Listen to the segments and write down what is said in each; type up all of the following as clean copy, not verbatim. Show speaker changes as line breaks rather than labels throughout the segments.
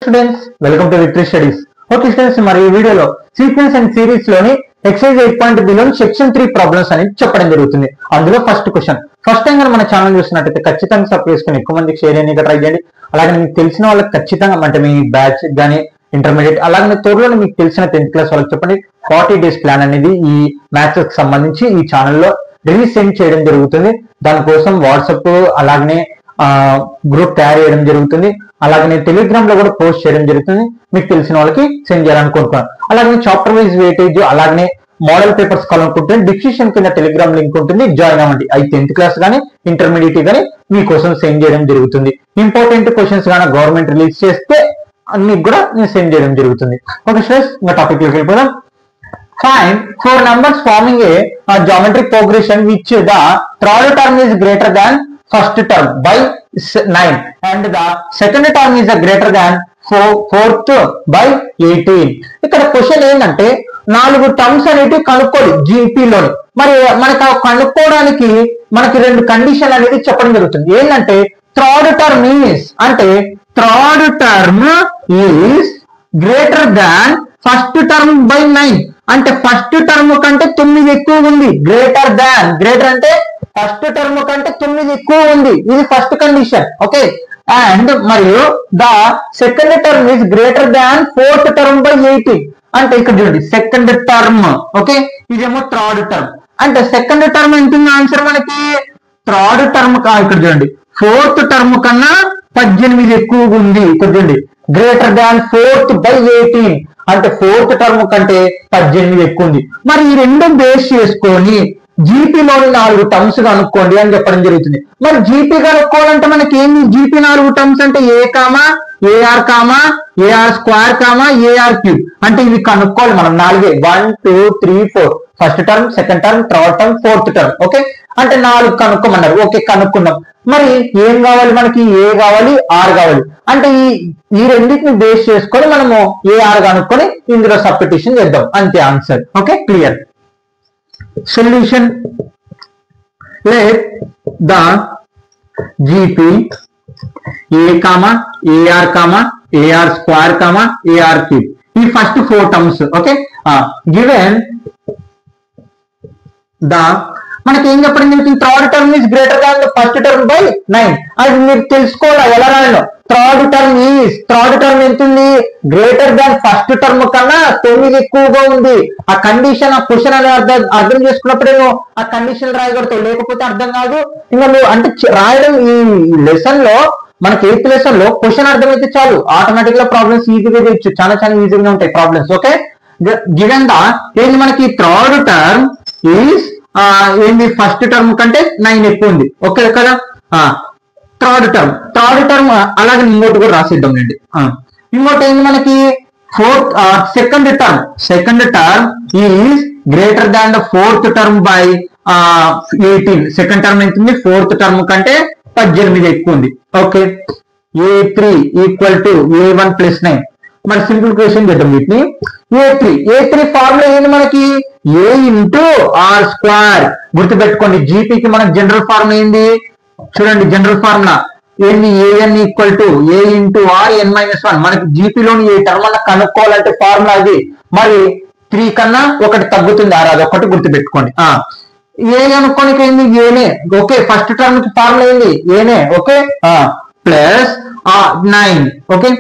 Students welcome to victory studies. Okay students, మరి ఈ వీడియోలో సీక్వెన్స్ అండ్ సిరీస్ లోని ఎక్సర్సైజ్ 8.b లో సెక్షన్ 3 ప్రాబ్లమ్స్ అనేది చెప్పడం జరుగుతుంది. అందులో ఫస్ట్ క్వశ్చన్. ఫస్ట్ టైం మన ఛానల్ చూస్తున్నట్టయితే ఖచ్చితంగా సబ్స్క్రైబ్ చేసుకుని ఎక్కువ మందికి షేర్ చేయడానికి ట్రై చేయండి. అలాగే మీకు తెలిసిన వాళ్ళకి ఖచ్చితంగా అంటే మీ బ్యాచ్ కానీ ఇంటర్మీడియట్ అలాగే త్వరలో మీకు తెలిసిన 10th క్లాస్ వాళ్ళకి చెప్పండి. 40 days ప్లాన్ అనేది ఈ మ్యాథ్స్ కి సంబంధించి ఈ ఛానల్లో రిలీజ్ సెండ్ చేయడం జరుగుతుంది. దానికోసం వాట్సాప్ అలాగనే గ్రూప్ తయారు చేయడం జరుగుతుంది. అలాగే టెలిగ్రామ్ లో కూడా పోస్ట్ చేయడం జరుగుతుంది. మీకు తెలిసిన వాళ్ళకి సెండ్ చేయాలనుకుంటున్నాను. అలాగే చాప్టర్ వైజ్ వెయిటేజ్ అలాగే మోడల్ పేపర్స్ కావాలనుకుంటే డిస్క్రిప్షన్ కింద టెలిగ్రామ్ లింక్ ఉంటుంది, జాయిన్ అవ్వండి. అది 10th క్లాస్ కానీ ఇంటర్మీడియట్ కానీ మీకోసం సెండ్ చేయడం జరుగుతుంది. ఇంపార్టెంట్ క్వశ్చన్స్ కానీ గవర్నమెంట్ రిలీజ్ చేస్తే మీకు కూడా నేను సెండ్ చేయడం జరుగుతుంది. ఓకే స్టూడెంట్స్, ఇంకా టాపిక్ లోకి వెళ్ళిపోదాం. Find 4 numbers forming a geometric progression which the third term is greater than first term by 9 and the second term is greater than fourth by 18. ఇక్కడ క్వశ్చన్ ఏంటంటే 4 టర్మ్స్ అనేవి కనుక్కోవాలి జీపీలోని. మరి మనకు కనుక్కోవడానికి మనకి 2 కండిషన్ అనేది చెప్పడం జరుగుతుంది. ఏంటంటే థర్డ్ టర్మ్ ఈస్ అంటే third term is greater than first term by 9 అంటే ఫస్ట్ టర్మ్ కంటే 9 ఎక్కువ ఉంది. గ్రేటర్ దాన్, గ్రేటర్ అంటే ఫస్ట్ టర్మ్ కంటే 9 ఎక్కువ ఉంది. ఇది ఫస్ట్ కండిషన్. ఓకే, అండ్ మరియు the second term is greater than fourth term by 18 అంటే ఇక్కడ చూడండి సెకండ్ టర్మ్. ఓకే, ఇదేమో థర్డ్ టర్మ్ అంటే సెకండ్ టర్మ్ ఎంత ఉంది ఆన్సర్ మనకి థర్డ్ టర్మ్ ఇక్కడ చూడండి ఫోర్త్ టర్మ్ కన్నా 18 ఎక్కువగా ఉంది. ఇక్కడ చూడండి గ్రేటర్ దాన్ ఫోర్త్ బై 18 అంటే ఫోర్త్ టర్మ్ కంటే 18 ఎక్కువ ఉంది. మరి ఈ రెండు బేస్ చేసుకొని జీపీలోని 4 టర్మ్స్ కనుక్కోండి అని చెప్పడం జరుగుతుంది. మరి జీపీ కనుక్కోవాలంటే మనకి ఏంది జీపీ 4 టర్మ్స్ అంటే a comma AR comma AR square comma AR cube అంటే ఇవి కనుక్కోవాలి మనం 4 1 2 3 4 first term second term third term fourth term. Okay, అంటే 4 కనుక్కోమన్నారు. ఓకే, కనుక్కున్నాం. మరి ఏం కావాలి మనకి ఏ కావాలి ఆర్ కావాలి అంటే ఈ రెండింటిని బేస్ చేసుకొని మనము ఏఆర్ కనుక్కొని ఇందులో సబ్స్టిట్యూషన్ చేద్దాం అంతే answer. Okay, clear. Solution. Let the GP A comma AR comma AR square comma AR cube. The first 4 terms. Okay. Given the మనకి ఏం చెప్పడం జరుగుతుంది third term is greater than the first term by 9 అది మీరు తెలుసుకోవాలి ఎలా రాయాలో. Third term ఎంత ఉంది గ్రేటర్ దాన్ ఫస్ట్ టర్మ్ కన్నా 9 ఎక్కువగా ఉంది. ఆ కండిషన్ ఆ క్వశ్చన్ అని అర్థం చేసుకున్నప్పుడే ఆ కండిషన్ రాయగలుగుతావు, లేకపోతే అర్థం కాదు. ఇంకా నువ్వు అంటే రాయడం ఈ లెసన్ లో మనకి 8th లెసన్ లో క్వశ్చన్ అర్థమైతే చాలు ఆటోమేటిక్ గా ప్రాబ్లమ్స్ ఈజీగా చేయొచ్చు. చాలా ఈజీగా ఉంటాయి ప్రాబ్లమ్స్. ఓకే, గివెన్ ద ఏంది మనకి థర్డ్ టర్మ్ ఈస్ ఏంది ఫస్ట్ టర్మ్ కంటే 9 ఎక్కువ ఉంది. ఓకే కదా, థర్డ్ టర్మ్ అలాగే ఇంకోటి కూడా రాసిద్దాం అండి. ఇంకోటి ఏంది మనకి second term is greater than the fourth term by 18. Second term ఎంత ఉంది ఫోర్త్ టర్మ్ కంటే 18 ఎక్కువ ఉంది. Okay, A3 equal to A1 plus 9. మరి సింప్లిఫికేషన్ చేద్దాం వీటిని. A3 ఫార్ములా ఏంది మనకి A ఇంటూ ఆర్ స్క్వేర్. గుర్తుపెట్టుకోండి జీపీకి మనకి జనరల్ ఫార్ములా ఏంది చూడండి. జనరల్ ఫార్ములా ఏంది AN equal to A into are n-1. మనకి జీపీలోని ఏ టర్మ్ అన్న కనుక్కోవాలంటే ఫార్ములా అది. మరి 3 కన్నా ఒకటి తగ్గుతుంది ఆర్, అది ఒకటి గుర్తుపెట్టుకోండి. ఏ అనుకోనికి ఏంది ఏనే. ఓకే, ఫస్ట్ టర్మ్ కి ఫార్ములా ఏంది ఏనే. Okay, plus 9. ఓకే,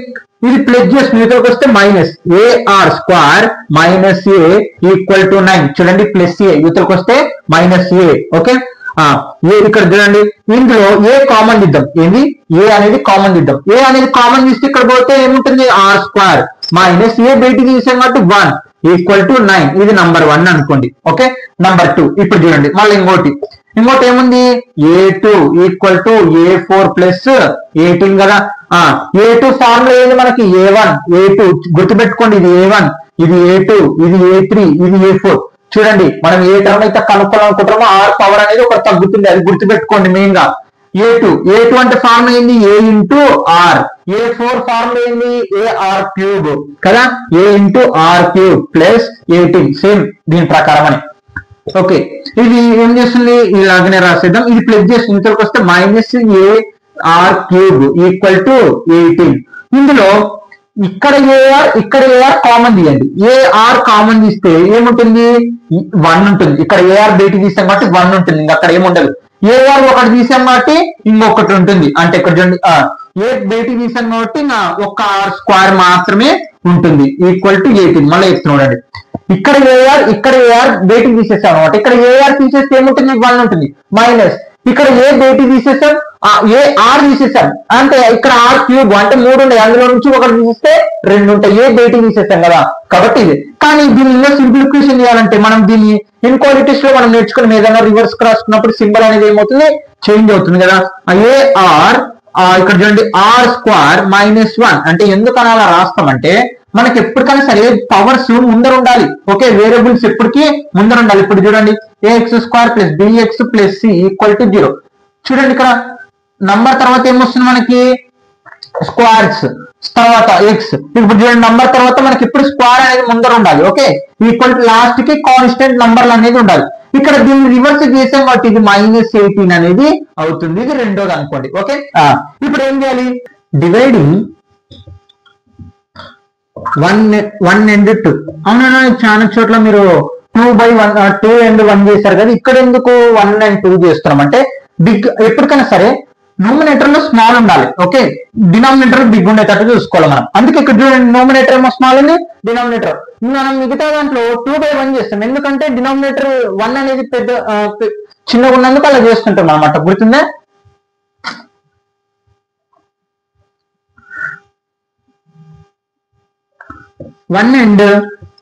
ఇది ప్లస్ చేసి మీతోకి వస్తే minus a r square minus a equal to 9. చూడండి ప్లస్ ఏ యూతలకు వస్తే మైనస్ ఏ. ఓకే, ఏ ఇక్కడ చూడండి ఇందులో ఏ కామన్ ఇద్దాం. ఏంది ఏ అనేది కామన్ ఇద్దాం. ఏ అనేది కామన్ తీస్తే ఇక్కడ పోతే ఏముంటుంది ఆర్ స్క్వేర్ మైనస్ ఏ బయటికి తీసాం కాబట్టి 1 ఈక్వల్ టు 9. ఇది నంబర్ 1 అనుకోండి. ఓకే, నంబర్ 2 ఇప్పుడు చూడండి మళ్ళీ ఇంకోటి ఏముంది A2 equal to A4 plus 18 కదా. A2 ఫార్ములా ఏంది మనకి A2 గుర్తుపెట్టుకోండి. ఇది A1 ఇది A2 ఇది A3 ఇది A4. చూడండి మనం ఏ టర్మ్ అయితే కనుక్కోవాలనుకుంటామో ఆర్ పవర్ అనేది ఒకటి తగ్గుతుంది, అది గుర్తుపెట్టుకోండి మెయిన్ గా. A2 అంటే ఫార్ములా ఏంది a into r. A4 formula ఏంది ఏఆర్ క్యూబ్ కదా. A into r cube plus 18 same దీని ప్రకారం అని. ఓకే, ఇది ఏం చేస్తుంది ఇలాగనే రాసేద్దాం. ఇది ప్లస్ చేసి ఇంతలోకి వస్తే minus A R cube equal to 18. ఇందులో ఇక్కడ ఏఆర్ కామన్ తీయండి. ఏఆర్ కామన్ తీస్తే ఏముంటుంది? 1 ఉంటుంది. ఇక్కడ ఏఆర్ బయటికి తీసాం కాబట్టి 1 ఉంటుంది, ఇంకా అక్కడ ఏముండదు. ఏఆర్ ఒకటి తీసాం కాబట్టి ఇంకొకటి ఉంటుంది. అంటే ఇక్కడ చూడండి, ఏ బయటికి తీసాం కాబట్టి నా ఒక్క ఆర్ స్క్వేర్ మాత్రమే ఉంటుంది, ఈక్వల్ టు 18. మళ్ళీ చెప్తున్నాడు, ఇక్కడ ఏఆర్ బయటికి తీసేసాం అనమాట. ఇక్కడ ఏఆర్ తీసేస్తే ఏముంటుంది? 1 ఉంటుంది. మైనస్ ఇక్కడ ఏ బయటికి తీసేసాం, ఏ ఆర్ తీసేసాం అంటే ఇక్కడ ఆర్ క్యూబ్ అంటే 3 ఉంటాయి, అందులో నుంచి ఒకటి తీసేస్తే 2 ఉంటాయి. ఏ బయటికి తీసేసాం కదా, కాబట్టి ఇది. కానీ దీన్ని ఇంకా సింప్లిఫికేషన్ చేయాలంటే మనం దీన్ని ఇన్క్వాలిటీస్ లో మనం నేర్చుకుని ఏదైనా రివర్స్ రాసుకున్నప్పుడు సింబల్ అనేది ఏమవుతుంది? చేంజ్ అవుతుంది కదా. ఏఆర్ ఇక్కడ చూడండి ఆర్ స్క్వేర్ -1 అంటే ఎందుకని అలా రాస్తామంటే మనకి ఎప్పటికైనా సరే పవర్స్ ముందర ఉండాలి. ఓకే, వేరియబుల్స్ ఎప్పటికీ ముందర ఉండాలి. ఇప్పుడు చూడండి ax² + bx + c = 0. చూడండి ఇక్కడ నంబర్ తర్వాత ఏమొస్తుంది మనకి? స్క్వేర్స్ తర్వాత ఎక్స్. ఇప్పుడు చూడండి నంబర్ తర్వాత మనకి ఇప్పుడు స్క్వేర్ అనేది ముందర ఉండాలి. ఓకే, ఈక్వల్ టు లాస్ట్ కి కాన్స్టెంట్ నంబర్లు అనేది ఉండాలి. ఇక్కడ దీన్ని రివర్స్ చేసాం కాబట్టి ఇది -18 అనేది అవుతుంది. ఇది రెండోది అనుకోండి. ఓకే, ఇప్పుడు ఏం చేయాలి? Dividing 1 and 2. అవునా, చాలా చోట్ల మీరు 2 and 1 చేశారు కదా. ఇక్కడ ఎందుకు 1 and 2 చేస్తున్నాం అంటే బిగ్ ఎప్పటికైనా సరే న్యూమినేటర్ లో స్మాల్ ఉండాలి. ఓకే, డినామినేటర్ బిగ్ ఉండేటట్టు చూసుకోవాలి మనం. అందుకే ఇక్కడ చూడండి న్యూమినేటర్ ఏమో స్మాల్ ఉంది, డినామినేటర్ మనం మిగతా దాంట్లో 2/1 చేస్తాం. ఎందుకంటే డినామినేటర్ 1 అనేది పెద్ద చిన్నగా ఉన్నందుకు అలా చేస్తుంటాం అనమాట. గుర్తుందా? One and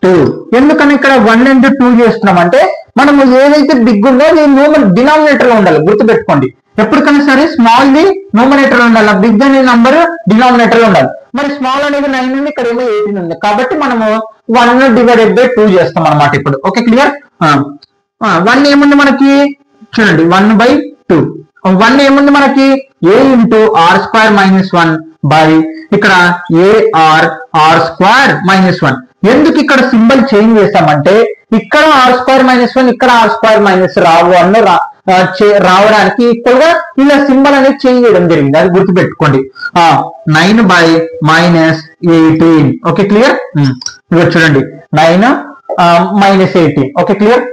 two. ఎందుకని ఇక్కడ 1 and 2 చేస్తున్నాం అంటే మనము ఏదైతే బిగ్ ఉందో అది డినామినేటర్ లో ఉండాలి. గుర్తుపెట్టుకోండి, ఎప్పటికైనా సరే స్మాల్ ది న్యూమినేటర్ లో ఉండాలి, బిగ్ అనే నంబర్ డినామినేటర్ లో ఉండాలి. మరి స్మాల్ అనేది 9 ఉంది, ఇక్కడ ఏమో 18 ఉంది, కాబట్టి మనము 1/2 చేస్తాం అనమాట ఇప్పుడు. Okay, clear? 1 ఏముంది మనకి? చూడండి 1/2. 1 ఏముంది మనకి? a × r² - 1 బై ఇక్కడ ar² - 1. ఎందుకు ఇక్కడ సింబల్ చేంజ్ చేస్తామంటే ఇక్కడ r² - 1 ఇక్కడ r² - రావడానికి ఈక్వల్ గా ఇలా సింబల్ అనేది చేంజ్ చేయడం జరిగింది. అది గుర్తుపెట్టుకోండి. 9/-18. Okay, clear? ఇక్కడ చూడండి 9 - 18. Okay, clear?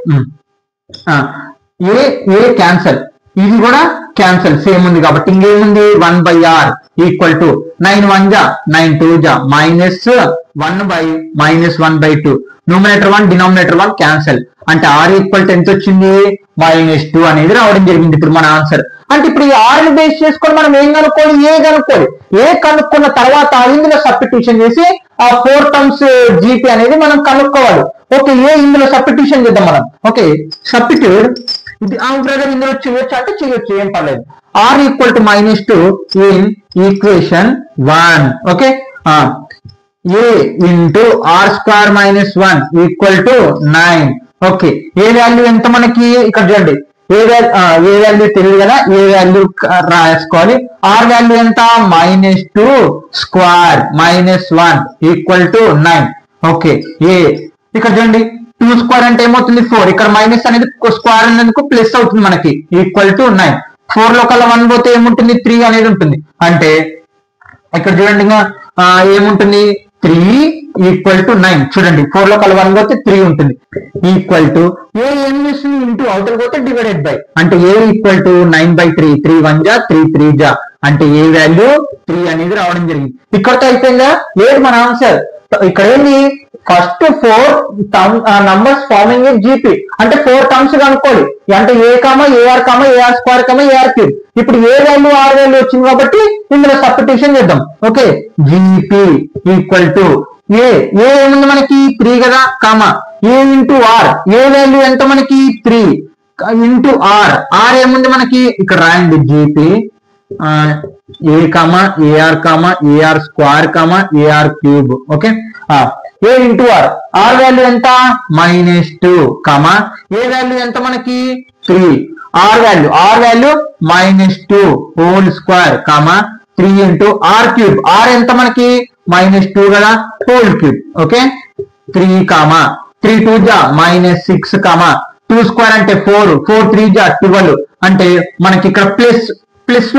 ఏ క్యాన్సల్, ఇది కూడా క్యాన్సల్, సేమ్ ఉంది కాబట్టి ఇంకేముంది? 1/r ఈక్వల్ టు 9 1 జా 9 2 జా -1/-1/2. న్యూమినేటర్ 1 డినామినేటర్ 1 క్యాన్సల్ అంటే r ఈక్వల్ టు ఎంత వచ్చింది? -2 అనేది రావడం జరిగింది. ఇప్పుడు మన ఆన్సర్ అంటే ఇప్పుడు ఈ r ని బేస్ చేసుకొని మనం ఏం కనుక్కోవాలి? ఏ కనుక్కోవాలి. ఏ కనుక్కున్న తర్వాత ఇందులో సబ్స్టిట్యూషన్ చేసి ఆ 4 టర్మ్స్ జీపీ అనేది మనం కనుక్కోవాలి. ఓకే, ఇందులో సబ్స్టిట్యూషన్ చేద్దాం మనం. ఓకే, సబ్స్టిట్యూట్ ఇది బ్రదర్ ఇందులో చేయొచ్చు అంటే చేయొచ్చు, ఏం పర్లేదు. r equal to -2 in equation 1. Okay, a × r² - 1 equal to 9. Okay, A value ఎంత మనకి? ఇక్కడ చూడండి ఏ వాల్యూ తెలియదు కదా, ఏ వాల్యూ రాసుకోవాలి. r వాల్యూ ఎంత? -2² - 1 ఈక్వల్ టు 9. ఓకే, ఇక్కడ చూడండి 2² అంటే ఏమవుతుంది? 4. ఇక్కడ మైనస్ అనేది స్క్వేర్ అనేందుకు ప్లస్ అవుతుంది మనకి, ఈక్వల్ టు 9. 4 లో కల్లా 1 పోతే ఏముంటుంది? 3 అనేది ఉంటుంది. అంటే ఇక్కడ చూడండి ఏముంటుంది? 3 ఈక్వల్ టు 9. చూడండి 4 లో కల్లా 1 పోతే 3 ఉంటుంది, ఈక్వల్ టు ఏం చేస్తుంది? ఇంటూ అవుటర్ పోతే డివైడెడ్ బై అంటే a ఈక్వల్ టు 9/3. 3 1 జా 3 3 జా అంటే ఏ వాల్యూ 3 అనేది రావడం జరిగింది. ఇక్కడతో అయిపోయిందా? లేదు, మన ఆన్సర్ ఇక్కడ ఏంటి? ఫస్ట్ 4 నంబర్స్ ఫార్మింగ్ ఏ జీపీ అంటే 4 టర్మ్స్ కనుక్కోవాలి. అంటే ar, ar², ar3. ఇప్పుడు ఏ వాల్యూ ఆర్ వాల్యూ వచ్చింది కాబట్టి ఇందులో సబ్స్టిట్యూషన్ చేద్దాం. ఓకే, జీపీ ఈక్వల్ టు ఏముంది మనకి? 3 కదా, comma a × r. A value ఎంత మనకి? 3 × r. r ఏముంది మనకి? ఇక్కడ రాయండి GP ar, ar², ar3. Okay, a × r. r value ఎంత? -2, ఏ వాల్యూ ఎంత మనకి? 3. r value -2 whole square, 3 × r3. r ఎంత మనకి? -2 కదా, హోల్ క్యూబ్. ఓకే, 3 3 2 జా -6, 2² అంటే 4 4 3 జా 12 అంటే మనకి ఇక్కడ ప్లస్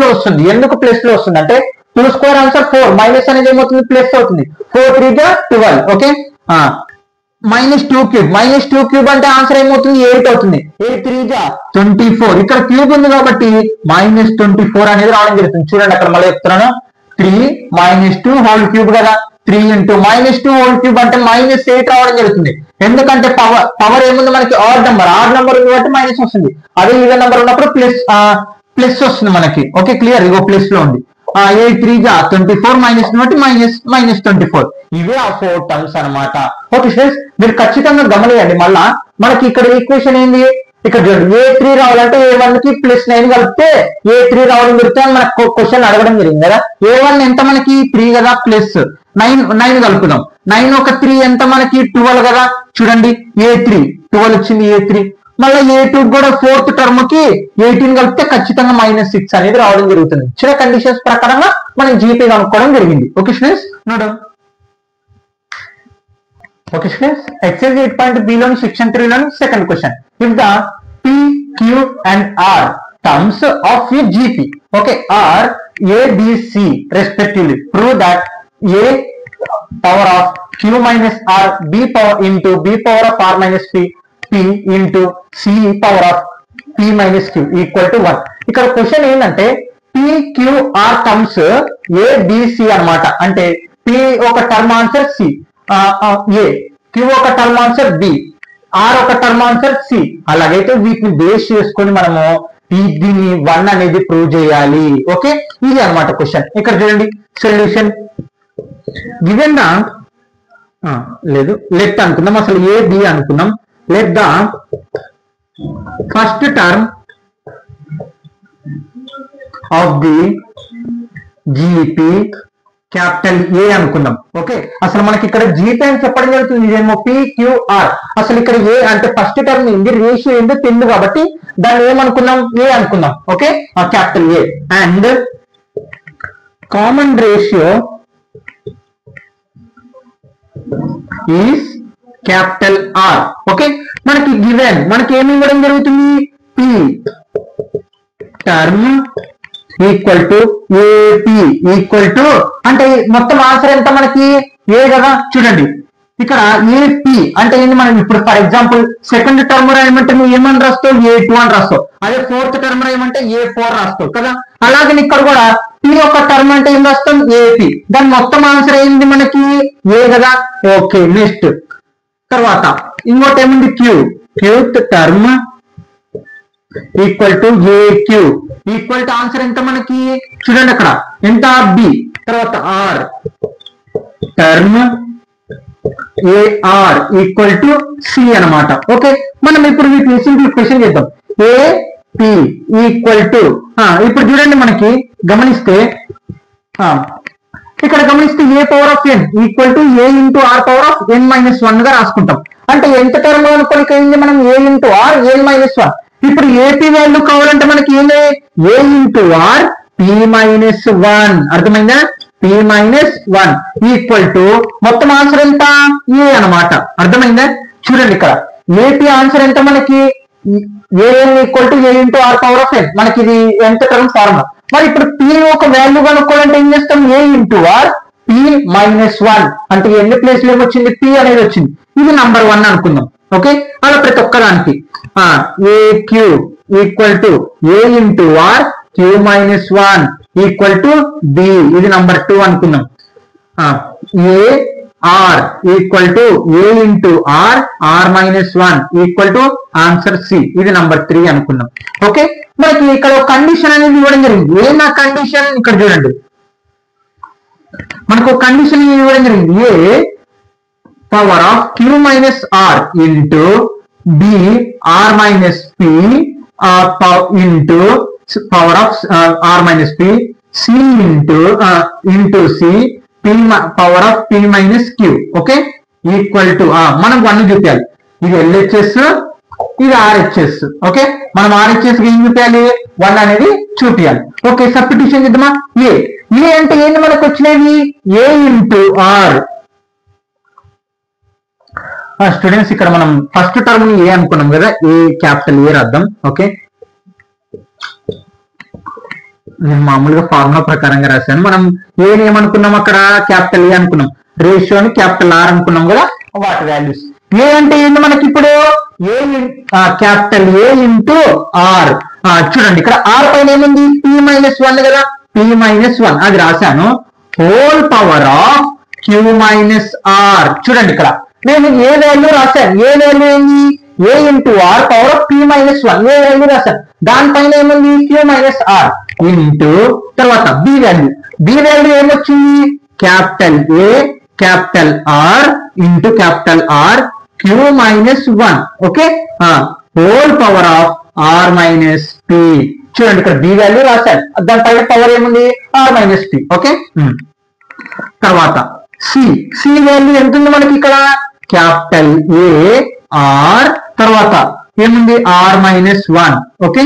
లో వస్తుంది. ఎందుకు ప్లస్ లో వస్తుంది అంటే 2 స్క్వేర్ ఆన్సర్ 4, మైనస్ అనేది ఏమవుతుంది ప్లస్ అవుతుంది, 4 3 గా 12. ఓకే, -2 క్యూబ్, -2 క్యూబ్ అంటే ఆన్సర్ ఏమవుతుంది 8 అవుతుంది, 8 3 గా 24. ఇక్కడ క్యూబ్ ఉంది కాబట్టి -24 అనేది రావడం జరుగుతుంది. చూడండి అక్కడ మళ్ళీ చెప్తున్నాను, 3 -2 హోల్ క్యూబ్ కదా, 3 ఇంటూ -2 హోల్ క్యూబ్ అంటే -8 రావడం జరుగుతుంది. ఎందుకంటే పవర్ ఏముంది మనకి ఆడ్ నెంబర్ ఉంది కాబట్టి మైనస్ వస్తుంది. అదే ఈవెన్ నెంబర్ ఉన్నప్పుడు ప్లస్ వస్తుంది మనకి. ఓకే క్లియర్, ఇగో ప్లస్ లో ఉంది. 8 3 గా 24 మైనస్ బట్టి -24. ఇవే ఆ 4 టర్మ్స్ అనమాట. ఓకే స్టూడెంట్స్, మీరు ఖచ్చితంగా గమనియండి. మళ్ళా మనకి ఇక్కడ ఈక్వేషన్ ఏంది, ఇక్కడ చూడండి A3 రావాలంటే A1 కి +9 కలిపితే A3 రావడం జరుగుతుంది. మనకు క్వశ్చన్ అడగడం జరిగింది కదా. A1 ఎంత మనకి 3 కదా, ప్లస్ 9 కలుపుదాం. 9 ఒక 3 ఎంత మనకి 12 కదా. చూడండి A3 12 వచ్చింది A3. మళ్ళీ A2 కూడా 4th టర్మ్ కి 18 కలిపితే ఖచ్చితంగా -6 అనేది రావడం జరుగుతుంది. చిన్న కండిషన్స్ ప్రకారంగా మనం జీపీ కనుక్కోవడం జరిగింది. Okay students, note. Okay students, exercise 8.b లోని సెక్షన్ 3 లోని second question. If the P, Q and R terms of a GP, okay, are A, B, C respectively, prove that A power of Q minus R B power into B power of R minus P into C power of P minus Q equal to 1. ఇక్కడ question ఏంటంటే P, Q, R terms A, B, C అన్నమాట. అంటే P ఒక term answer C, A, Q ఒక term answer B, R ఒక term answer C. అలాగైతే వీటిని base చేసుకొని మనము దీన్ని 1 అనేది ప్రూవ్ చేయాలి. ఓకే, ఇది అన్నమాట క్వశ్చన్. ఇక్కడ చూడండి సొల్యూషన్ గివెన్ ద లేదు లెట్ అనుకుందాం, అసలు A B అనుకుందాం. Let the first term of the GP capital ఏ అనుకుందాం. ఓకే, అసలు మనకి ఇక్కడ జీపీ అని చెప్పడం జరుగుతుంది, ఇదేమో PQR. అసలు ఇక్కడ ఏ అంటే ఫస్ట్ టర్మ్ ఏంది, రేషియో ఏందో తెలియదు కాబట్టి దాన్ని ఏమనుకున్నాం ఏ అనుకుందాం. Okay, capital A and common ratio is capital R. Okay, మనకి గివెన్ మనకి ఏమి ఇవ్వడం జరుగుతుంది, P term equal to AP equal to అంటే మొత్తం ఆన్సర్ ఎంత మనకి ఏ కదా. చూడండి ఇక్కడ ఏపీ అంటే ఏంటి, మనం ఇప్పుడు ఫర్ ఎగ్జాంపుల్ సెకండ్ టర్మ్ రాయమంటే నువ్వు ఏమని రాస్తావు A2 అని రాస్తావు, అదే 4th టర్మ్ రాయమంటే A4 రాస్తావు కదా. అలాగే ఇక్కడ కూడా P ఒక టర్మ్ అంటే ఏం రాస్తాం ఏపీ, దాని మొత్తం ఆన్సర్ ఏంది మనకి ఏ కదా. ఓకే, నెక్స్ట్ తర్వాత ఇంకోటి ఏముంది qth term equal to AQ equal to answer ఎంత మనకి చూడండి అక్కడ ఎంత B. తర్వాత r term AR equal to C అనమాట. ఓకే, మనం ఇప్పుడు వీటిని సింప్లిఫికేషన్ చేద్దాం. AP ఈక్వల్ టు ఇప్పుడు చూడండి మనకి గమనిస్తే ఇక్కడ గమనిస్తే A power of n equal to A into R power of n-1 గా రాసుకుంటాం. అంటే ఎంత టర్మ్ అనుకోని మనం A ఇంటూ R n-1. ఇప్పుడు ఏపీ వాల్యూ కావాలంటే మనకి ఏంటి A ఇంటూ R P-1. అర్థమైందా, P-1 ఈక్వల్ టు మొత్తం ఆన్సర్ ఎంత ఏ అనమాట. అర్థమైందా, చూడండి ఇక్కడ ఏపీ ఆన్సర్ ఎంత మనకి AN equal to A into R power of n. మనకి ఇది ఎంత టర్మ్ ఫార్ములా. మరి ఇప్పుడు P ఒక వాల్యూ కనుక్కోవాలంటే ఏం చేస్తాం, A ఇంటూ R P-1 అంటే ఎన్ని ప్లేస్ లో వచ్చింది P అనేది వచ్చింది, ఇది నంబర్ 1 అనుకుందాం. ఓకే, అలా ప్రతి ఒక్కదానికి AQ equal to A into R Q-1 equal to B, ఇది నంబర్ 2 అనుకుందాం. AR equal to A into R R-1 equal to answer C, ఇది నంబర్ 3 అనుకుందాం. ఓకే, మనకి ఇక్కడ ఒక కండిషన్ అనేది ఇవ్వడం జరిగింది. ఏనా కండిషన్, ఇక్కడ చూడండి మనకు ఒక కండిషన్ ఇవ్వడం జరిగింది. A power of Q-R into B R-P into power of R-P C into C power of P-Q. Okay, equal to మనం 1 చూపించాలి. ఇది LHS, ఇది RHS. ఓకే, మనం RHS ఏం చూపించాలి 1 అనేది చూపించాలి. ఓకే, సబ్స్టిట్యూషన్ చేద్దామా. ఏ అంటే ఏంటి మనకు వచ్చినది A ఇంటూ R. స్టూడెంట్స్ ఇక్కడ మనం ఫస్ట్ టర్మ్ ని ఏ అనుకున్నాం కదా, ఏ క్యాపిటల్ ఏ రాద్దాం. ఓకే, నేను మామూలుగా ఫార్ములా ప్రకారంగా రాశాను. మనం ఏని ఏమనుకున్నాం అక్కడ క్యాపిటల్ ఏ అనుకున్నాం, రేషియోని క్యాపిటల్ ఆర్ అనుకున్నాం కదా, వాటి వాల్యూస్. ఏ అంటే ఏంటి మనకి ఇప్పుడు ఏ క్యాపిటల్ ఏ ఇంటూ ఆర్. చూడండి ఇక్కడ ఆర్ పైన ఏముంది P-1 కదా, P-1 అది రాశాను. Whole power of Q-R. చూడండి ఇక్కడ నేను ఏ వాల్యూ రాశాను, ఏ వాల్యూ ఏంది a into r power of P-1 a value రాశాను, దానిపైన ఏముంది Q-R ఇంటూ తర్వాత బి వాల్యూ. బి వాల్యూ ఏమొచ్చింది capital A capital R into capital R Q-1. Okay, whole power of R-P. చూడండి ఇక్కడ బి వాల్యూ రాశాను, దానిపైన పవర్ ఏముంది R-P. ఓకే, తర్వాత సి. సి వాల్యూ ఎంత ఉంది మనకి ఇక్కడ క్యాపిటల్ ఏ ఆర్ తర్వాత ఏముంది R-1. Okay,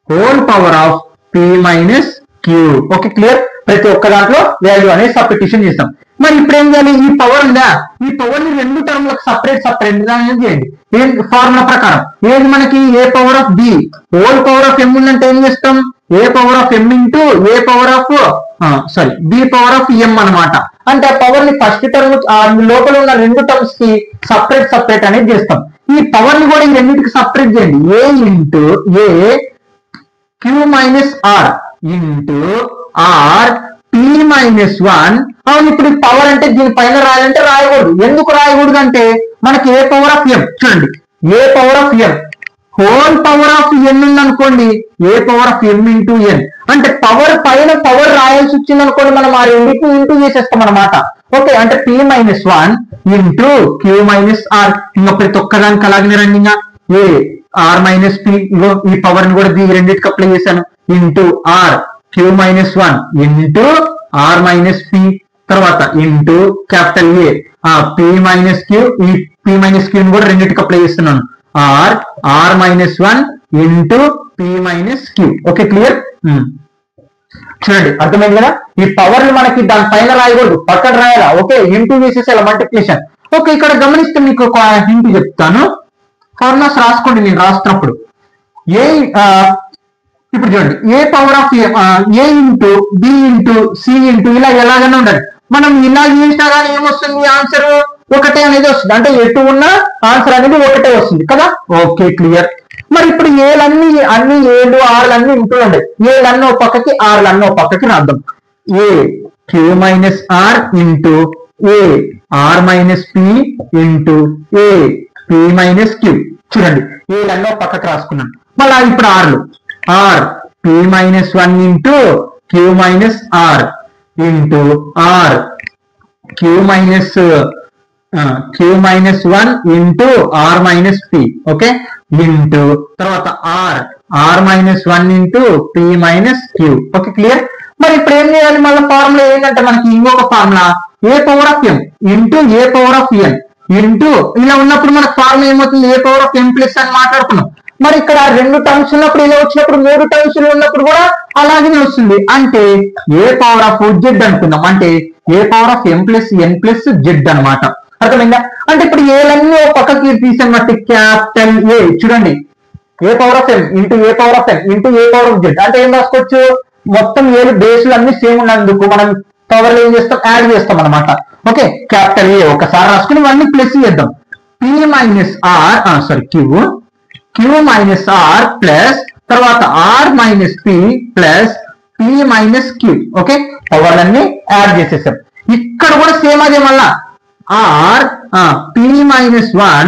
whole power of P-Q. Okay clear. ప్రతి ఒక్క దాంట్లో వాల్యూ అనేది సబ్స్టిట్యూషన్ చేస్తాం. మరి ఇప్పుడు ఏం చేయాలి, ఈ పవర్ ఉందా, ఈ పవర్ ని రెండు టర్మ్లకు సపరేట్ చేయండి. ఏం ఫార్ములా ప్రకారం ఏది మనకి a power of b whole power of m ఉందంటే ఏం చేస్తాం a power of M into A power of b power of m అనమాట. అంటే ఆ పవర్ ని ఫస్ట్ టర్మ్ లోపల ఉన్న రెండు టర్మ్స్ కి సపరేట్ అనేది చేస్తాం. ఈ పవర్ ని కూడా ఈ రెండింటికి సపరేట్ చేయండి. A into a Q-R into r P-1. అవును, ఇప్పుడు పవర్ అంటే దీనిపైన రాయాలంటే రాయకూడదు. ఎందుకు రాయకూడదు అంటే మనకి ఏ పవర్ ఆఫ్ ఎం, చూడండి a power of m whole power of n ఉందనుకోండి, a power of M into n అంటే పవర్ పైన పవర్ రాయాల్సి వచ్చింది అనుకోండి, మనం ఆ రెండింటిని ఇంటూ చేసేస్తాం అనమాట. ఓకే, అంటే P-1 ఇంటూ Q-R. ఇంకా ప్రతి ఒక్కదానికి అలాగే రండి, ఇంకా ఏ R-P ఇగో ఈ పవర్ ని కూడా ఈ రెండింటికి అప్లై చేశాను into r Q-1 into R-P తర్వాత ఇంటూ క్యాపిటల్ ఏ P-Q. ఈ P-Q ని కూడా రెండింటికి అప్లై చేస్తున్నాను R-1 into P-Q. Okay clear. చూడండి అర్థమైంది కదా, ఈ పవర్ ని మనకి దాని పైన రాయకూడదు, పక్కన రాయాలా. ఓకే, ఇంటూ చేసేసి మల్టిప్లికేషన్. ఓకే, ఇక్కడ గమనిస్తే మీకు ఒక హింట్ చెప్తాను, ఫార్ములాస్ రాసుకోండి నేను రాస్తున్నప్పుడు. ఏ ఇప్పుడు చూడండి a power of a into b into c into ఇలా ఎలాగైనా ఉండాలి. మనం ఇలా చేసినా కానీ ఏమొస్తుంది ఆన్సర్ ఒకటే అనేది వస్తుంది, అంటే ఎటు ఉన్న ఆన్సర్ అనేది ఒకటే వస్తుంది కదా. Okay clear. మరి ఇప్పుడు ఏలన్నీ అన్ని ఏలు ఆర్లన్నీ ఇంటూ ఉండాలి, ఏలన్నీ ఒక పక్కకి ఆర్లన్నీ ఒక పక్కకి రాద్దాం. A Q-R into a R-P into a P-Q. చూడండి ఏలన్నీ ఒక పక్కకి రాసుకున్నాను. మళ్ళా ఇప్పుడు ఆర్లు r P-1 into Q-R into r Q-1 into R-P. Okay, into తర్వాత R-1 into P-Q. Okay clear. మరి ఇప్పుడు ఏం చేయాలి, మళ్ళీ ఫార్ములా ఏంటంటే మనకి ఇంకొక formula A power of M into A power of N into ఇలా ఉన్నప్పుడు మనకు ఫార్ములా ఏమవుతుంది ఏ పవర్ ఆఫ్ ఎం ప్లస్ అని మాట్లాడుకున్నాం. మరి ఇక్కడ రెండు టర్మ్స్ ఉన్నప్పుడు ఇలా వచ్చినప్పుడు మూడు టర్మ్స్ ఉన్నప్పుడు కూడా అలాగే వస్తుంది, అంటే ఏ పవర్ ఆఫ్ జెడ్ అనుకుందాం, అంటే a power of M plus n plus z అనమాట. అర్థమైందా, అంటే ఇప్పుడు ఏలన్నీ ఒక పక్కకి తీసామంటే క్యాపిటల్ ఏ చూడండి a power of M into A power of N into A power of z అంటే ఏం రాసుకోవచ్చు, మొత్తం ఏలు బేస్లు అన్ని సేమ్ ఉన్నందుకు మనం పవర్ ఏం చేస్తాం యాడ్ చేస్తాం అనమాట. ఓకే, క్యాపిటల్ ఏ ఒకసారి రాసుకుని ఇవన్నీ ప్లస్ చేద్దాం. Q-R ప్లస్ తర్వాత R-P plus P-Q. Okay, పవర్లన్నీ add చేసేసాం. ఇక్కడ కూడా సేమ్ అదే మళ్ళా P-1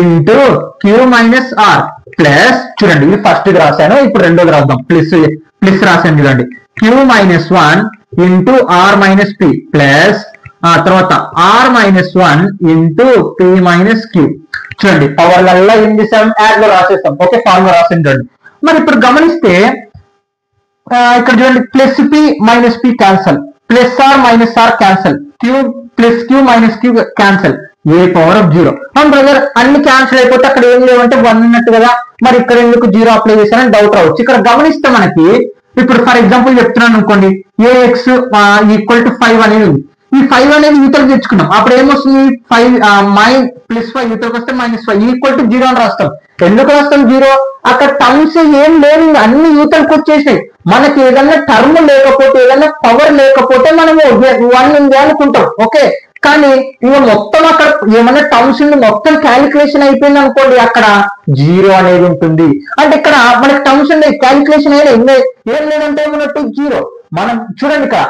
ఇంటూ Q-R ప్లస్ చూడండి ఇది ఫస్ట్ రాశాను, ఇప్పుడు రెండోది రాద్దాం. ప్లస్ రాశాను చూడండి Q-1 ఇంటూ R-P ప్లస్ తర్వాత R-1 ఇంటూ P-Q. చూడండి పవర్లలో ఏం చేసాం యాడ్ లో రాసేస్తాం. ఓకే, ఫార్ములా రాసాను చూడండి. మరి ఇప్పుడు గమనిస్తే ఇక్కడ చూడండి plus P minus P cancel, plus R minus R cancel, Q plus Q minus Q cancel, A power of 0. అవును బ్రదర్ అన్ని క్యాన్సిల్ అయిపోతే అక్కడ ఏం లేవంటే 1 ఉన్నట్టు కదా, మరి ఇక్కడ ఎందుకు 0 అప్లై చేశారని డౌట్ రావచ్చు. ఇక్కడ గమనిస్తే మనకి ఇప్పుడు ఫర్ ఎగ్జాంపుల్ చెప్తున్నాను అనుకోండి AX ఈక్వల్ టు 5 అనేది ఉంది. ఈ 5 అనేది యూతలకు తెచ్చుకున్నాం, అప్పుడు ఏమొస్తుంది 5 ప్లస్ 5 యూతలకు వస్తే -5 ఈక్వల్ టు 0 అని రాస్తాం. ఎందుకు రాస్తాం 0 అక్కడ టర్మ్స్ ఏం లేవు, అన్ని యూతలకు వచ్చేసినాయి. మనకి ఏదన్నా టర్మ్ లేకపోతే, ఏదన్నా పవర్ లేకపోతే మనము 1 ఉంది అనుకుంటాం. ఓకే, కానీ ఇక మొత్తం అక్కడ ఏమన్నా టర్మ్స్ ఉండి మొత్తం క్యాలిక్యులేషన్ అయిపోయింది అనుకోండి, అక్కడ 0 అనేది ఉంటుంది. అంటే ఇక్కడ మనకి టర్మ్స్ ఉండే క్యాలిక్యులేషన్ అయినా ఏం లేదంటే ఏమన్నట్టు 0. మనం చూడండి ఇక్కడ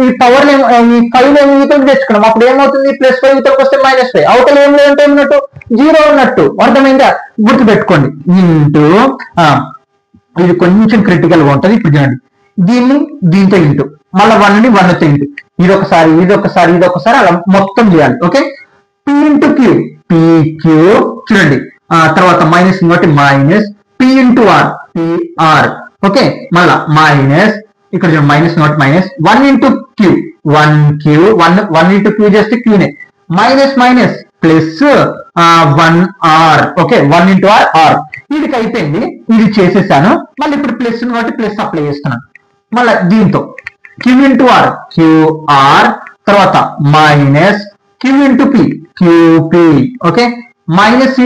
ఈ పవర్ ఈ 5 ఏమో యూతలకు తెచ్చుకున్నాం, అప్పుడు ఏమవుతుంది, +5 యూతలకు వస్తే -5, అవతల ఏం లేదంటే ఏమన్నట్టు 0 ఉన్నట్టు. అర్థమైందా? గుర్తు పెట్టుకోండి. ఇంటూ ఇది కొంచెం క్రిటికల్ గా ఉంటుంది. ఇప్పుడు చూడండి, దీన్ని దీంతో ఇంటూ, మళ్ళీ 1ని 1తో ఇంటూ, ఇదొకసారి అలా మొత్తం చేయాలి. Okay, p into q, pq చూడండి, తర్వాత మైనస్ ఇంకోటి minus p into r, pr. Okay, మళ్ళా మైనస్ ఇక్కడ చూడండి, minus note minus 1 into q, 1q, 1 into q చేస్తే క్యూనే, minus minus plus 1r. Okay, 1 into r. ఇది అయిపోయింది, ఇది చేసేసాను. మళ్ళీ ఇప్పుడు ప్లస్ కాబట్టి ప్లస్ అప్లై చేస్తున్నాను. మళ్ళీ దీంతో q ఇంటూ ఆర్, qr, తర్వాత minus q into p, qp. Okay, minus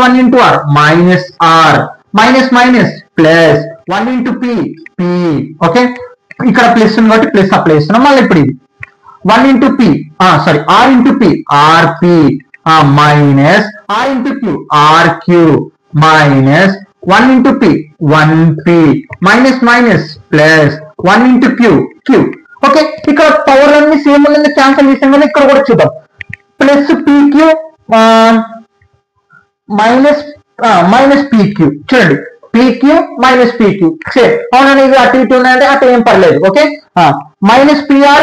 1 into R, minus are, minus minus plus 1 into p, p. Okay, ఇక్కడ ప్లస్ ఉంది కాబట్టి ప్లస్ అప్లై చేస్తున్నాం. మళ్ళీ ఇప్పుడు ఇది 1 into p, sorry r into p, rp, minus r into q, rq, minus 1 into p, 1p, minus minus plus 1 into q, q. Okay, ఇక్కడ power అన్ని same ఉన్నది, క్యాన్సల్ చేసాం కదా. ఇక్కడ కూడా చూద్దాం, ప్లస్ pq మైనస్ pq. చూడండి, pq మైనస్ pq సేమ్. అవునండి, ఇది అటు ఇటు ఉన్నాయంటే అటు ఏం పర్లేదు. Okay, minus pr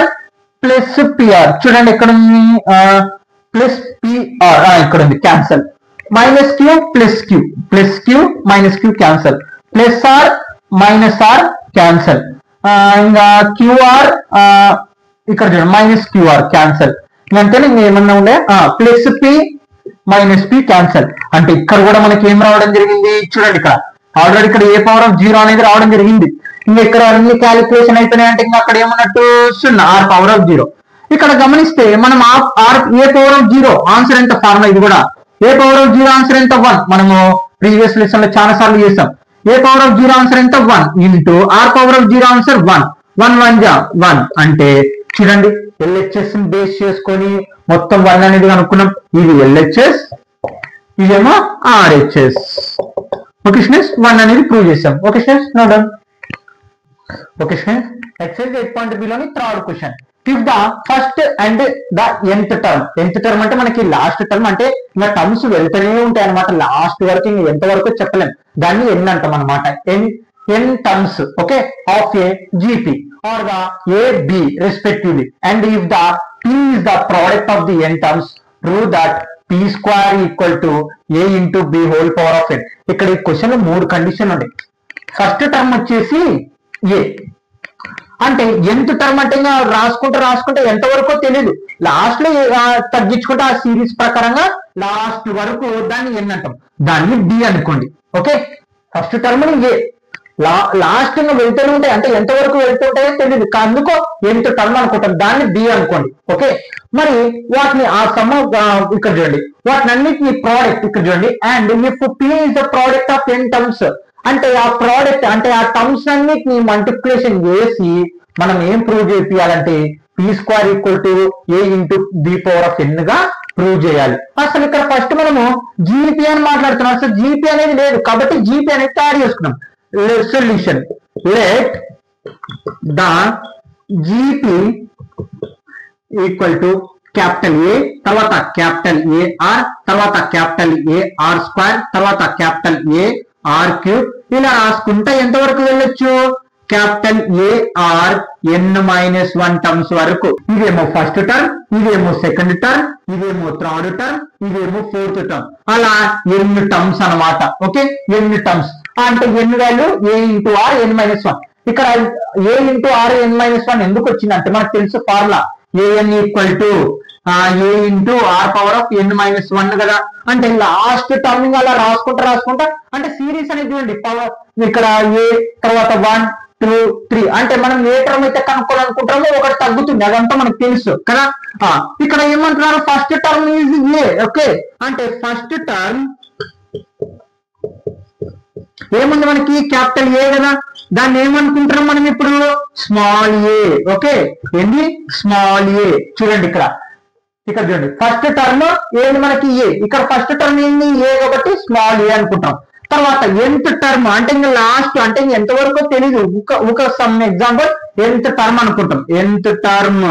plus pr. చూడండి ఎక్కడ ఉంది, ప్లస్ pr, ఇక్కడ ఉంది, cancel. Minus q plus q, plus q minus q cancel, plus r minus r cancel. ఇంకా qr ఇక్కడ చూడండి, మైనస్ qr క్యాన్సల్. ఇంకంటే ఏమన్నా ఉండే, plus p minus p cancel. అంటే ఇక్కడ కూడా మనకి ఏం రావడం జరిగింది, చూడండి ఇక్కడ ఆల్రెడీ ఇక్కడ ఏ పవర్ ఆఫ్ 0 అనేది రావడం జరిగింది. ఇంకా ఇక్కడ అన్ని క్యాలిక్యులేషన్ అయిపోయినాయి అంటే ఇంకా అక్కడ ఏమన్నట్టు 0, r పవర్ ఆఫ్ 0. ఇక్కడ గమనిస్తే మనం ఏ పవర్ ఆఫ్ 0 ఆన్సర్ ఎంత, ఫార్ములా ఇది కూడా. ఏ పవర్ ఆఫ్ 0 ఆన్సర్ ఎంత, 1. మనము ప్రీవియస్ లెసన్ లో చాలా సార్లు చేసాం. ఏ పవర్ ఆఫ్ 0 ఆన్సర్ ఎంత, 1 into r power of 0 answer 1. 1 1 జా 1. అంటే చూడండి, LHS బేస్ చేసుకొని మొత్తం 1 అనేది కనుక్కున్నాం. ఇది LHS, ఇదేమో RHS. ఓకే స్టూడెంట్స్, 1 అనేది ప్రూవ్ చేసాం. Okay students, note down. Okay students, exercise 8.b లోని third question. If the first and the nth term, nth term అంటే మనకి లాస్ట్ టర్మ్, అంటే ఇంకా టర్మ్స్ వెళ్తూనే ఉంటాయి అనమాట లాస్ట్ వరకు, ఇంకా ఎంత వరకు చెప్పలేం, దాన్ని n అంటాం అనమాట. n terms, okay, of a gp or the a b respectively, and if the p is the product of the n terms, prove that p square equal to a into b whole power of n. ఇక్కడ ఈ question లో 3 condition ఉంటాయి. First term వచ్చేసి a, అంటే nth term అంటే ఇంకా రాసుకుంటే ఎంత వరకు తెలియదు, లాస్ట్ లో తగ్గించుకుంటే ఆ సిరీస్ ప్రకారంగా లాస్ట్ వరకు దాన్ని n అంటాం, దాన్ని b అనుకోండి. Okay, first term a, last వెళ్తూనే ఉంటాయి, అంటే ఎంత వరకు వెళ్తుంటాయో తెలియదు, అందుకో nth టర్మ్ అనుకుంటాం, దాన్ని b అనుకోండి. ఓకే, మరి వాటిని ఆ సమ్ ఇక్కడ చూడండి, వాటిని అన్నిటిని ప్రోడక్ట్ ఇక్కడ చూడండి, and if p is the product of n terms, అంటే ఆ ప్రోడక్ట్ అంటే ఆ టర్మ్స్ అన్నిటిని మల్టిప్లికేషన్ చేసి మనం ఏం ప్రూవ్ చేయాలంటే p square equal to a into b power of n గా ప్రూవ్ చేయాలి. అసలు ఇక్కడ ఫస్ట్ మనము జీపీ అని మాట్లాడుతున్నాం, అసలు జీపీ అనేది లేదు కాబట్టి జీపీ అనేది తయారు చేసుకున్నాం. Solution, let the GP equal to capital ఏ, తర్వాత క్యాపిటల్ ఏఆర్, తర్వాత క్యాపిటల్ ఏఆర్ స్క్వేర్, తర్వాత క్యాపిటల్ ఏఆర్ క్యూబ్. ఇలా రాసుకుంటే ఎంతవరకు వెళ్ళొచ్చు, క్యాపిటల్ ఏఆర్ n-1 టర్మ్స్ వరకు. ఇదేమో ఫస్ట్ టర్మ్, ఇదేమో సెకండ్ టర్మ్, ఇదేమో థర్డ్ టర్మ్, ఇదేమో ఫోర్త్ టర్మ్, అలా n టర్మ్స్ అనమాట. ఓకే, n టర్మ్స్ అంటే n value a into are n-1. ఇక్కడ a ఇంటూ ఆర్ n-1 ఎందుకు వచ్చిందంటే మనకు తెలుసు formula, an equal to a into r power of n-1 కదా. అంటే లాస్ట్ టర్మింగ్ అలా రాసుకుంటా అంటే సిరీస్ అనేది చూడండి, పవర్ ఇక్కడ a తర్వాత 1 2 3, అంటే మనం ఏ టర్మ్ అయితే కనుక్కోవాలనుకుంటామో ఒకటి తగ్గుతుంది, అదంతా మనకు తెలుసు కదా. ఇక్కడ ఏమంటున్నారు, first term is a. Okay, అంటే ఫస్ట్ టర్మ్ ఏముంది మనకి క్యాపిటల్ ఏ కదా, దాన్ని ఏమనుకుంటున్నాం మనం ఇప్పుడు స్మాల్ ఏ. ఓకే, ఏంది స్మాల్ ఏ. చూడండి ఇక్కడ చూడండి ఫస్ట్ టర్మ్ ఏంది మనకి ఏ, ఇక్కడ ఫస్ట్ టర్మ్ ఏంది ఏ కాబట్టి స్మాల్ ఏ అనుకుంటాం. తర్వాత nth టర్మ్ అంటే ఇంకా లాస్ట్ అంటే ఎంతవరకు తెలియదు, ఒక సమ్ ఎగ్జాంపుల్ nth టర్మ్ అనుకుంటాం. nth టర్మ్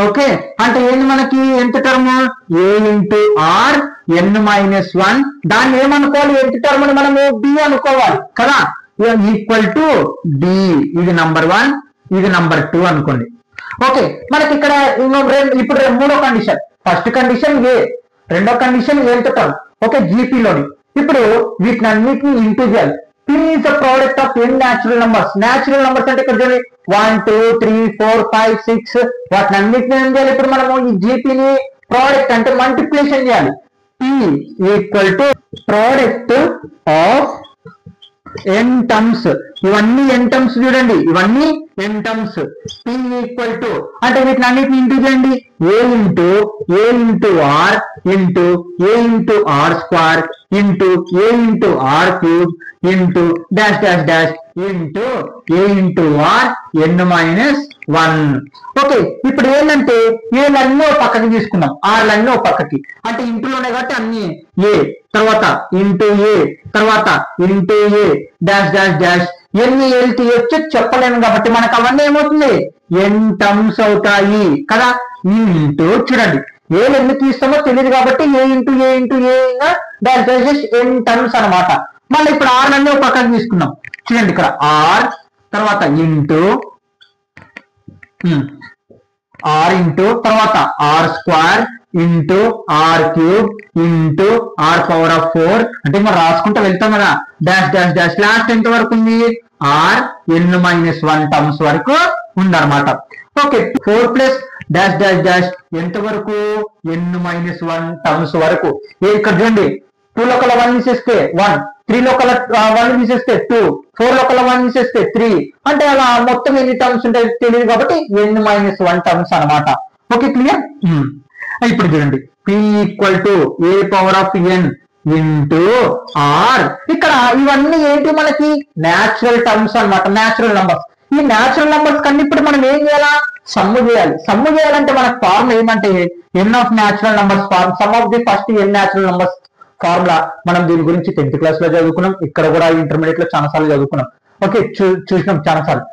ఓకే అంటే ఏంది మనకి nth term a into are n-1. దాన్ని ఏమనుకోవాలి nth టర్మ్ అని మనము బి అనుకోవాలి కదా, ఈక్వల్ టు డి. ఇది నంబర్ 1, ఇది నంబర్ 2 అనుకోండి. ఓకే మనకి ఇక్కడ ఇప్పుడు మూడో కండిషన్, ఫస్ట్ కండిషన్ ఏ, రెండో కండిషన్ nth టర్మ్. ఓకే జీపీలోని ఇప్పుడు వీటిని అన్నిటిని ఇంటూ చేయాలి. P is the product of n natural numbers. Natural numbers అంటే ఇక్కడ చూడండి 1 2 3 4 5 6 వాటిని అన్నిటిని ఏం చేయాలి ఇప్పుడు మనము ఈ జీపీని ప్రోడక్ట్ అంటే మల్టిప్లికేషన్ చేయాలి. P equal to product of n terms. ఇవన్నీ n టర్మ్స్ చూడండి, ఇవన్నీ n terms. P equal to అంటే వీటిని అన్నిటిని ఇంటూ చేయండి. a into r into a into are square into a into r cube into dash dash dash into a into are n-1. Okay ఇప్పుడు ఏంటంటే ఏలన్నీ ఓ పక్కకి తీసుకున్నాం, ఆర్లన్నీ ఓ పక్కకి, అంటే ఇంటూలోనే కాబట్టి అన్ని ఏ, తర్వాత ఇంటూ ఏ, తర్వాత into a dash dash dash ఎన్ని ఎల్టీ వచ్చి చెప్పలేము కాబట్టి మనకు అవన్నీ ఏమవుతుంది n టర్మ్స్ అవుతాయి కదా. ఇంటూ చూడండి ఏలు ఎందుకు తీస్తామో తెలియదు కాబట్టి a into a dash dash dash n terms అనమాట. మళ్ళీ ఇప్పుడు ఆర్లన్నీ ఒక పక్కన తీసుకున్నాం. చూడండి ఇక్కడ ఆర్, తర్వాత ఇంటూ తర్వాత r square into r cube into r power of 4 అంటే మనం రాసుకుంటూ వెళ్తాం కదా, డాష్ డాష్ డాష్ లాస్ట్ ఎంత వరకు ఉంది ఆర్ n-1 టర్మ్స్ వరకు ఉందన్నమాట. Okay 4 plus dash dash dash ఎంత వరకు n-1 టర్మ్స్ వరకు. ఇక్కడ చూడండి 2 లోకల 1 తీసేస్తే 1, 3 లోకల 1 తీసేస్తే 2, 4 లోకల 1 తీసేస్తే 3 అంటే అలా మొత్తం ఎన్ని టర్మ్స్ ఉంటాయో తెలియదు కాబట్టి n-1 టర్మ్స్ అనమాట. Okay clear. ఇప్పుడు చూడండి P equal to a power of n into r. ఇక్కడ ఇవన్నీ ఏంటి మనకి న్యాచురల్ టర్మ్స్ అనమాట, న్యాచురల్ నంబర్స్. ఈ న్యాచురల్ నంబర్స్ కన్నా ఇప్పుడు మనం ఏం చేయాలా సమ్ము చేయాలి. సమ్ము చేయాలంటే మనకు ఫార్ములా ఏమంటే n of natural numbers form sum of the first n natural numbers formula. మనం దీని గురించి 10th క్లాస్ లో చదువుకున్నాం, ఇక్కడ కూడా ఇంటర్మీడియట్ లో చాలా సార్లు చదువుకున్నాం. ఓకే చూసినాం చాలా సార్లు.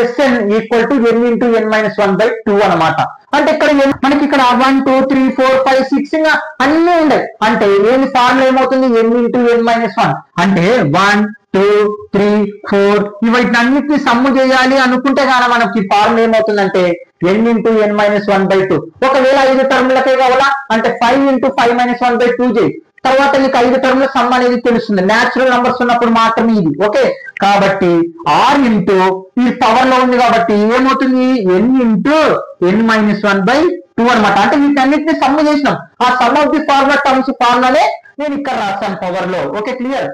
Sn equal to n into n-1/2 అనమాట. అంటే ఇక్కడ మనకి ఇక్కడ 1 2 3 4 5 6 ఇంకా అన్ని ఉన్నాయి. అంటే ఏమి ఫార్ములా ఏమవుతుంది n ఇంటూ n-1 అంటే 1 2 3 4 వీటిని అన్నిటిని సమ్ము చేయాలి అనుకుంటే కానీ మనకి ఫార్ములా ఏమవుతుందంటే n ఇంటూ n-1/2. ఒకవేళ 5 టర్ములకే కావాలా అంటే 5 ఇంటూ 5-1/2 చేయి, తర్వాత నీకు 5 టర్ముల సమ్ అనేది తెలుస్తుంది. న్యాచురల్ నంబర్స్ ఉన్నప్పుడు మాత్రమే ఇది. ఓకే కాబట్టి ఆర్ ఇంటూ ఈ పవర్ లో ఉంది కాబట్టి ఏమవుతుంది n ఇంటూ n-1/2 అనమాట. అంటే వీటన్నిటిని సమ్ చేసినాం. ఆ sum of the formula terms ఫార్ములానే నేను ఇక్కడ రాస్తాను పవర్ లో. Okay clear.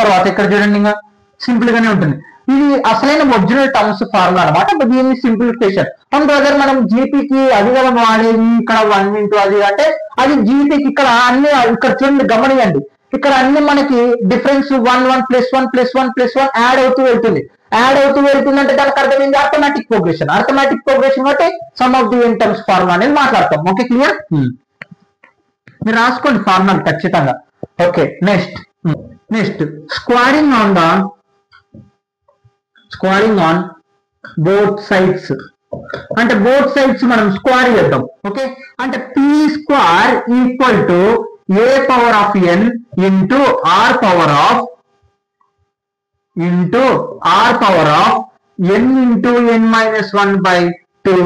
తర్వాత ఇక్కడ చూడండి ఇంకా సింపుల్ గానే ఉంటుంది. ఇది అసలైన ఒరిజినల్ టర్మ్స్ ఫార్ములా అనమాట. దీన్ని సింప్లిఫికేషన్ అండ్ బ్రదర్ మనం జీపీకి అది కదా వాడేది ఇక్కడ 1 ఇంటూ అది అంటే అది జీపీకి ఇక్కడ అన్ని ఇక్కడ చూడండి గమనియండి, ఇక్కడ అన్ని మనకి difference 1 1 plus 1 plus 1 plus 1 add అవుతూ వెళ్తుంది. యాడ్ అవుతూ వెళ్తుందంటే దానికి అర్థం ఏంటి ఆటోమేటిక్ ప్రోగ్రెషన్. ఆటోమేటిక్ ప్రోగ్రెషన్ అంటే sum of the n terms formula అనేది మాట్లాడతాం. Okay clear. మీరు రాసుకోండి ఫార్ములా ఖచ్చితంగా. Okay next squaring on both sides అంటే బోత్ సైడ్స్ మనం స్క్వేర్ చేద్దాం. ఓకే అంటే p square equal to a power of n into r power of n into n-1/2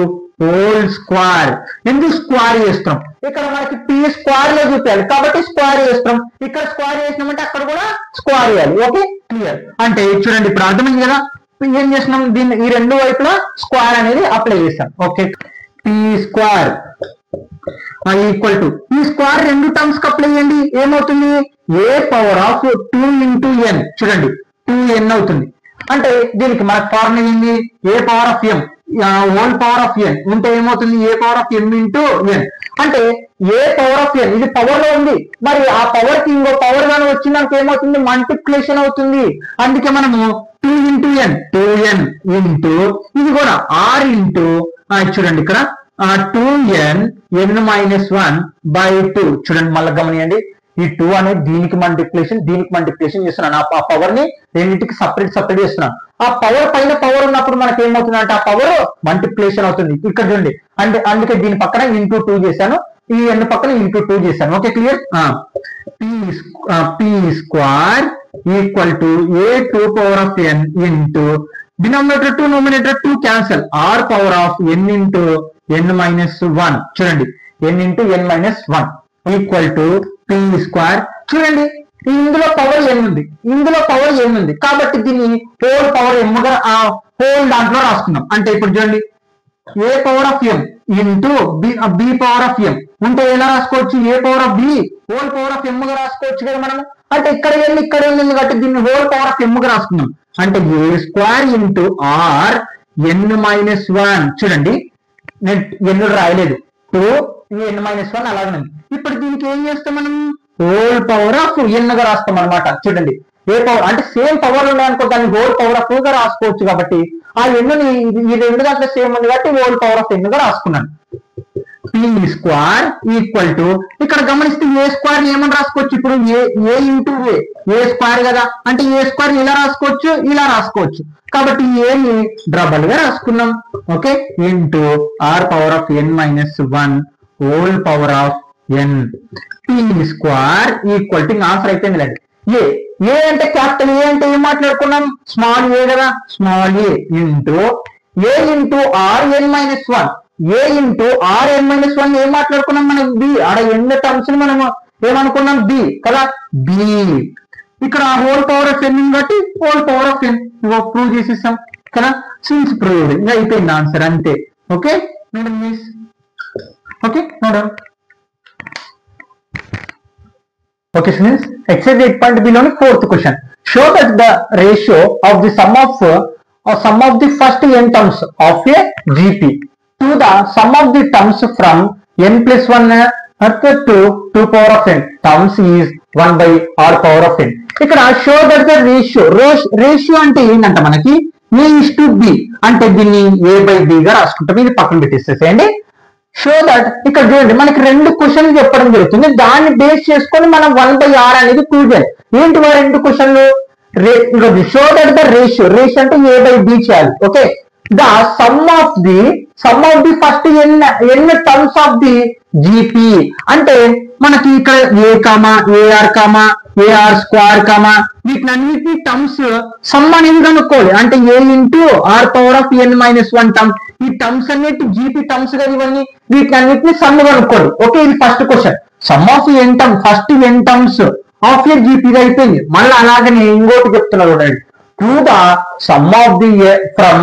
whole square. ఎందుకు స్క్వేర్ చేస్తాం ఇక్కడ మనకి p స్క్వేర్ లో చూపించాలి కాబట్టి స్క్వేర్ చేస్తాం. ఇక్కడ స్క్వేర్ చేసినామంటే అక్కడ కూడా స్క్వేర్ చేయాలి. Okay clear. అంటే చూడండి ఇప్పుడు అర్థమైంది కదా ఏం చేస్తున్నాం దీన్ని ఈ రెండు వైపులా స్క్వేర్ అనేది అప్లై చేస్తాం. Okay p square equal to ఈ స్క్వేర్ రెండు టర్మ్స్ కి అప్లై చేయండి ఏమవుతుంది ఏ పవర్ ఆఫ్ 2 ఇంటూ n చూడండి 2n అవుతుంది. అంటే దీనికి మనకు ఫార్ములా ఏంది a power of m whole power of n ఉంటే ఏమవుతుంది ఏ power of M into n అంటే ఏ పవర్ ఆఫ్ ఎన్ ఇది పవర్ లో ఉంది మరి ఆ పవర్ కి ఇంకో పవర్ గానీ వచ్చిందానికి ఏమవుతుంది మల్టిప్లికేషన్ అవుతుంది అందుకే మనము 2 ఇంటూ ఎన్ 2n ఇంటూ ఇది కూడా r ఇంటూ చూడండి ఇక్కడ 2n n మైనస్ 1 బై 2 చూడండి మళ్ళీ గమనియండి ఈ 2 అనేది దీనికి మల్టిప్లికేషన్ చేస్తున్నాను ఆ పవర్ ని రెండింటికి సపరేట్ చేస్తున్నాను ఆ పవర్ పైన పవర్ ఉన్నప్పుడు మనకి ఏమవుతుంది అంటే ఆ పవర్ మల్టిప్లికేషన్ అవుతుంది ఇక్కడ చూడండి అంటే అందుకే దీని పక్కన ఇంటూ 2 చేశాను ఈ ఎన్ పక్కన ఇంటూ 2 చేశాను okay clear p square equal to a 2 power of n into denominator 2 numerator 2 cancel r power of n into n minus 1 చూడండి n into n minus 1 equal to p square చూడండి ఇందులో power ఏముంది కాబట్టి దీన్ని whole power ఎమ్గా whole దాంట్లో రాసుకున్నాం అంటే ఇప్పుడు చూడండి a power of M into b power of m ఉంటే ఎలా రాసుకోవచ్చు a power of b whole power of m గా రాసుకోవచ్చు కదా మనం అంటే ఇక్కడ వెళ్ళి కాబట్టి దీన్ని హోల్ పవర్ ఆఫ్ ఎమ్ గా రాసుకున్నాం అంటే a square into r n minus 1 చూడండి నేను ఎన్ రాయలేదు 2 n మైనస్ 1 అలాగే ఉంది ఇప్పుడు దీనికి ఏం చేస్తాం మనం హోల్ పవర్ ఆఫ్ ఎన్ గా రాస్తాం అనమాట చూడండి ఏ పవర్ అంటే సేమ్ పవర్ ఉన్నాయనుకో దాన్ని హోల్ పవర్ ఆఫ్ గా రాసుకోవచ్చు కాబట్టి ఆ ఎన్నుని ఈ రెండు దాంట్లో సేమ్ ఉంది కాబట్టి హోల్ పవర్ ఆఫ్ ఎన్ గా రాసుకున్నాను p స్క్వేర్ ఈక్వల్ టు ఇక్కడ గమనిస్తే ఏ స్క్వేర్ ఏమని రాసుకోవచ్చు ఇప్పుడు ఏ ఇంటూ ఏ స్క్వేర్ కదా అంటే ఏ స్క్వేర్ ఇలా రాసుకోవచ్చు కాబట్టి ఏని డబల్ గా రాసుకున్నాం okay into r power of n minus 1 whole power of n p square equal to answer అయిపోయింది లేండి ఏ అంటే క్యాపిటల్ ఏ అంటే ఏం మాట్లాడుకున్నాం స్మాల్ ఏ కదా small a into r n minus 1 a into r n minus 1 ఏం మాట్లాడుకున్నాం మనం బి ఆడ ఎన్ని టర్మ్స్ మనం ఏమనుకున్నాం బి కదా బి ఇక్కడ హోల్ పవర్ ఆఫ్ ఎన్ బట్టి whole power of n prove చేసేసాం కదా సిన్స్ ప్రూవ్డ్ ఇంకా అయిపోయింది ఆన్సర్ అంతే okay madam miss okay madam okay students exercise 8.b లోని fourth question show that the ratio of the sum of the first n terms of a gp to the sum of the terms from n plus 1 to 2 power of n terms is 1 by r power of n ఇక్కడ show that the ratio అంటే ఏంటంటే మనకి a is to b అంటే దీన్ని a by b గా రాసుకుంటాం ఇది పక్కన పెట్టేసేయండి షో దట్ ఇక్కడ చూడండి మనకి రెండు క్వశ్చన్లు చెప్పడం జరుగుతుంది దాన్ని బేస్ చేసుకొని మనం 1 by r అనేది ప్రూవ్ చేయాలి ఏంటి వా రెండు క్వశ్చన్లు షో దట్ ద రేషియో అంటే a by b చేయాలి ఓకే the sum of the first n terms of the gp అంటే మనకి ఇక్కడ ar స్క్వేర్ వీటినన్నిటి టర్మ్స్ సమ్ అనేది కనుక్కోవాలి అంటే a into r power of n minus 1 term ఈ టర్మ్స్ అన్నిటి జీపీ టర్మ్స్ కదా ఇవన్నీ వీటినన్నిటిని సమ్ కనుక్కోండి ఓకే ఇది first question sum of n term first n terms of a GP అయిపోయింది మళ్ళీ అలాగనే ఇంకోటి చెప్తున్నారు చూడండి to the sum of the from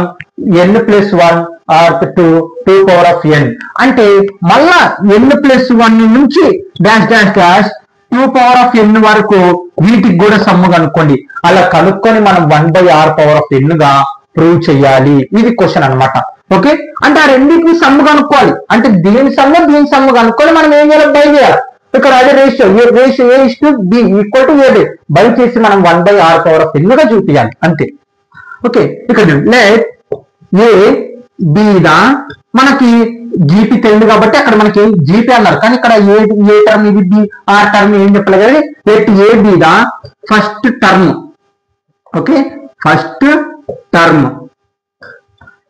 n plus 1 r to 2 power of n అంటే మళ్ళా n ప్లస్ 1 నుంచి డాష్ 2 పవర్ ఆఫ్ n వరకు వీటికి కూడా సమ్ కనుక్కోండి అలా కనుక్కొని మనం 1 by r power of n గా ప్రూవ్ చేయాలి ఇది క్వశ్చన్ అన్నమాట ఓకే అంటే ఆ రెండింటిని సమ్ కనుక్కోవాలి అంటే దీని సమ్ కనుక్కొని మనం ఏం చేయాలి బై చేయాలి ఇక్కడ అదే ratio A is to be equal to A by చేసి మనం 1 by r power of n గా చూపించాలి అంతే ఓకే ఇక్కడ లెట్ ఏ బి దా మనకి జీపీ తెలియదు కాబట్టి అక్కడ మనకి జీపీ అన్నారు కానీ ఇక్కడ ఏ టర్మ్ ఇది బి ఆ టర్మ్ ఏం చెప్పలేదు కానీ let a b the first term okay first term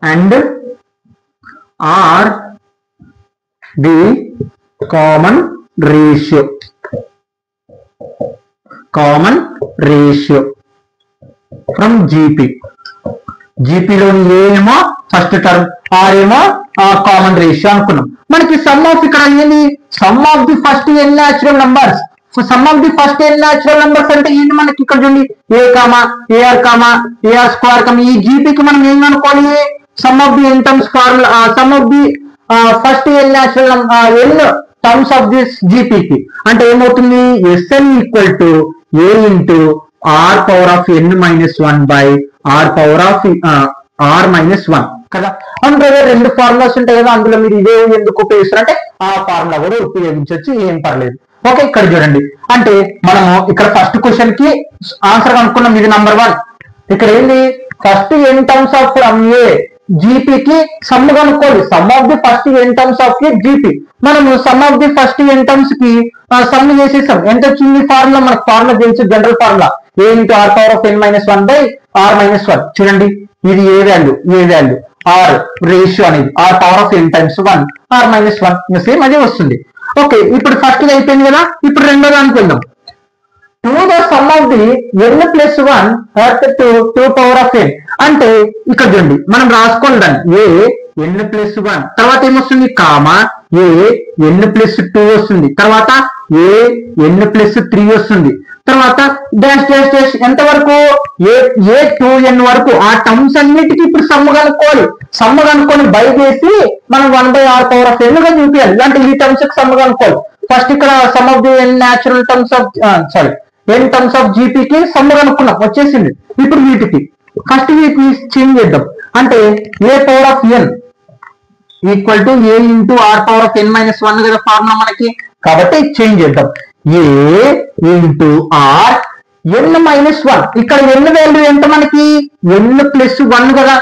and r the common ratio from gp లోని ఏ ఏమో ఫస్ట్ టర్మ్ r ఏమో కామన్ రేషియో అనుకున్నాం మనకి సమ్ ఆఫ్ ఇక్కడ ఏంది some of the first n natural numbers some of the first n natural numbers అంటే ఏంటి మనకి ఇక్కడ చూడండి ar స్క్వేర్ ఈ జీపీకి మనం ఏం అనుకోవాలి sum of the n terms formula sum of the first n natural n terms of this జీపీకి అంటే ఏమవుతుంది sn equal to a into r power of n minus 1 by r power of r minus 1 కదా. అవును brother, రెండు formulas ఉంటాయి కదా, అందులో మీరు ఇదే ఎందుకు ఉపయోగిస్తారంటే ఆ ఫార్ములా కూడా ఉపయోగించవచ్చు, ఏం పర్లేదు. ఓకే, ఇక్కడ చూడండి, అంటే మనము ఇక్కడ ఫస్ట్ క్వశ్చన్ కి ఆన్సర్ కనుక్కున్నాం, ఇది నంబర్ 1. ఇక్కడ ఏంది, first n terms of from a జీపీకి సమ్ కనుక్కోవాలి. Sum of the first n terms of a GP. మనము sum of the first n terms కి సమ్ చేసేసాం. ఎంత వచ్చింది ఫార్ములా, మనకు ఫార్ములా తెలుసు, general formula a into r power of n minus 1 by r minus 1. చూడండి, ఇది ఏ వాల్యూ ఆర్ రేషియో అనేది are power of n times 1 r minus 1, same అదే వస్తుంది. ఓకే, ఇప్పుడు ఫస్ట్ అయిపోయింది కదా, ఇప్పుడు రెండో దానికి వెళ్దాం. To the sum of the n plus 1 earth to 2 power of n. అంటే ఇక్కడ చూడండి, మనం రాసుకోండి దాన్ని ఏ n ప్లస్ 1, తర్వాత ఏమొస్తుంది కామా ఏ n ప్లస్ 2 వస్తుంది, తర్వాత ఏ n ప్లస్ 3 వస్తుంది, తర్వాత డాష్ డాష్ డాష్ ఎంత వరకు ఏ 2n వరకు. ఆ టర్మ్స్ అన్నిటికీ ఇప్పుడు సమ్ కనుక్కోవాలి. సమ్ కనుక్కొని బై చేసి మనం 1 by r power of n గా చూపించాలి. అంటే ఈ టర్మ్స్ కి సమ్ కనుక్కోవాలి. ఫస్ట్ ఇక్కడ sum of the natural terms of n terms of జీపీకి సమ్ కనుక్కున్నాం, వచ్చేసింది. ఇప్పుడు వీటికి ఫస్ట్ వీటిని చేంజ్ చేద్దాం. అంటే a power of n equal to A into r power of n minus 1 కదా ఫార్ములా మనకి, కాబట్టి చేంజ్ చేద్దాం. A into r n minus 1. ఇక్కడ n వాల్యూ ఎంత మనకి, n ప్లస్ 1 కదా,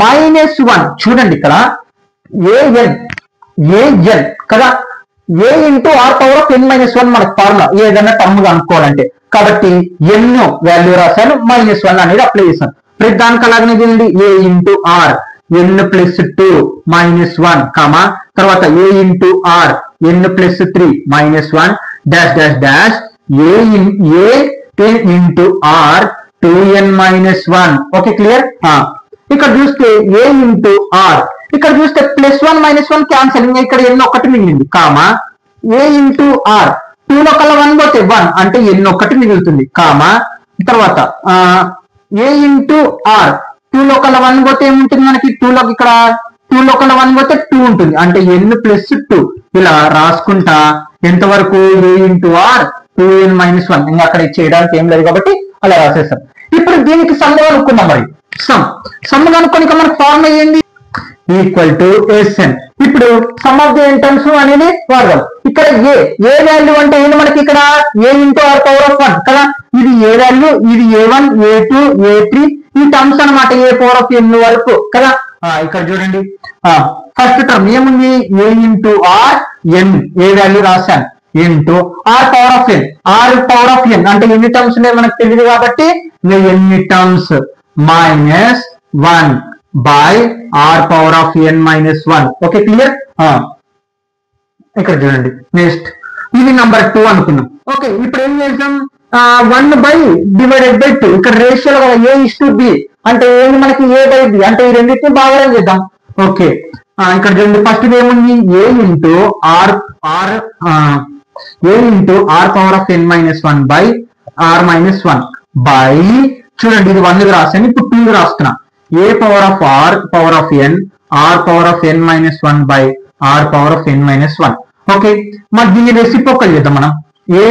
మైనస్ 1. చూడండి ఇక్కడ ఏఎన్ కదా, a into r power of n minus 1 మనకు ఫార్ములా, ఏదైనా టర్మ్ అనుకోవాలంటే. కాబట్టి n వాల్యూ రాశాను, మైనస్ 1 అనేది అప్లై చేశాను. ప్రతి దానికి అలాగనే చేయండి, a into r n plus 2 minus 1 comma, తర్వాత a into r n plus 3 minus 1 dash dash dash a into r 2n minus 1. Okay, clear. ఇక్కడ చూస్తే ఏ ఇంటూ ఆర్, ఇక్కడ చూస్తే ప్లస్ 1 మైనస్ 1 క్యాన్సల్, ఇక్కడ n ఒకటి మిగిలింది, కామా ఏ ఇంటూ ఆర్ 2 లో కల్లా 1 పోతే 1 అంటే n ఒకటి మిగులుతుంది, కామా తర్వాత ఏ ఇంటూ ఆర్ 2 లో కల్లా 1 పోతే ఏముంటుంది మనకి, 2 లోకి ఇక్కడ 2 లో కల్లా 1 పోతే 2 ఉంటుంది, అంటే n ప్లస్ 2. ఇలా రాసుకుంటా ఎంతవరకు ఏ ఇంటూ ఆర్ 2n మైనస్ 1. ఇంకా అక్కడ చేయడానికి ఏం లేదు కాబట్టి అలా రాసేస్తాం. ఇప్పుడు దీనికి సమ్ కనుక్కుందాం. మరి సమ్ కనుక్కొని మనకు ఫార్ములా ఏంది, ఈక్వల్ టు ఎస్ఎన్. ఇప్పుడు some of the n terms అనేది వాడదాం. ఇక్కడ ఏ వాల్యూ అంటే ఏంటి మనకి, ఇక్కడ a into r power of 1 కదా, ఇది ఏ వాల్యూ, ఇది a1 a2 a3 ఈ టర్మ్స్ అనమాట, ఏ పవర్ ఆఫ్ n వరకు కదా. ఇక్కడ చూడండి, ఫస్ట్ టర్మ్ ఏముంది, a into r n, a value రాశాను, into r power of n, r power of n అంటే ఎన్ని టర్మ్స్ ఉన్నాయి మనకు తెలియదు కాబట్టి ఎన్ని terms minus 1 by r power of n minus 1. Okay, clear. ఇక్కడ చూడండి, నెక్స్ట్ ఇది నంబర్ 2 అనుకున్నాం. ఓకే, ఇప్పుడు ఏం చేద్దాం, 1 బై డివైడెడ్ బై 2. ఇక్కడ రేషియోలో కదా ఏ ఇస్ టు బి, అంటే ఏంటి మనకి ఏ బై బి, అంటే ఈ రెండింటిని బాగా చేద్దాం. ఓకే, ఇక్కడ చూడండి, ఫస్ట్ ఏముంది, a into r power of n minus 1 by r minus 1 by, చూడండి ఇది 1 రాశాను, ఇప్పుడు 2 రాస్తున్నా, a power of r power of n r power of n minus 1 by r power of n minus 1. Okay, మరి దీన్ని reciprocal చేద్దాం మనం, a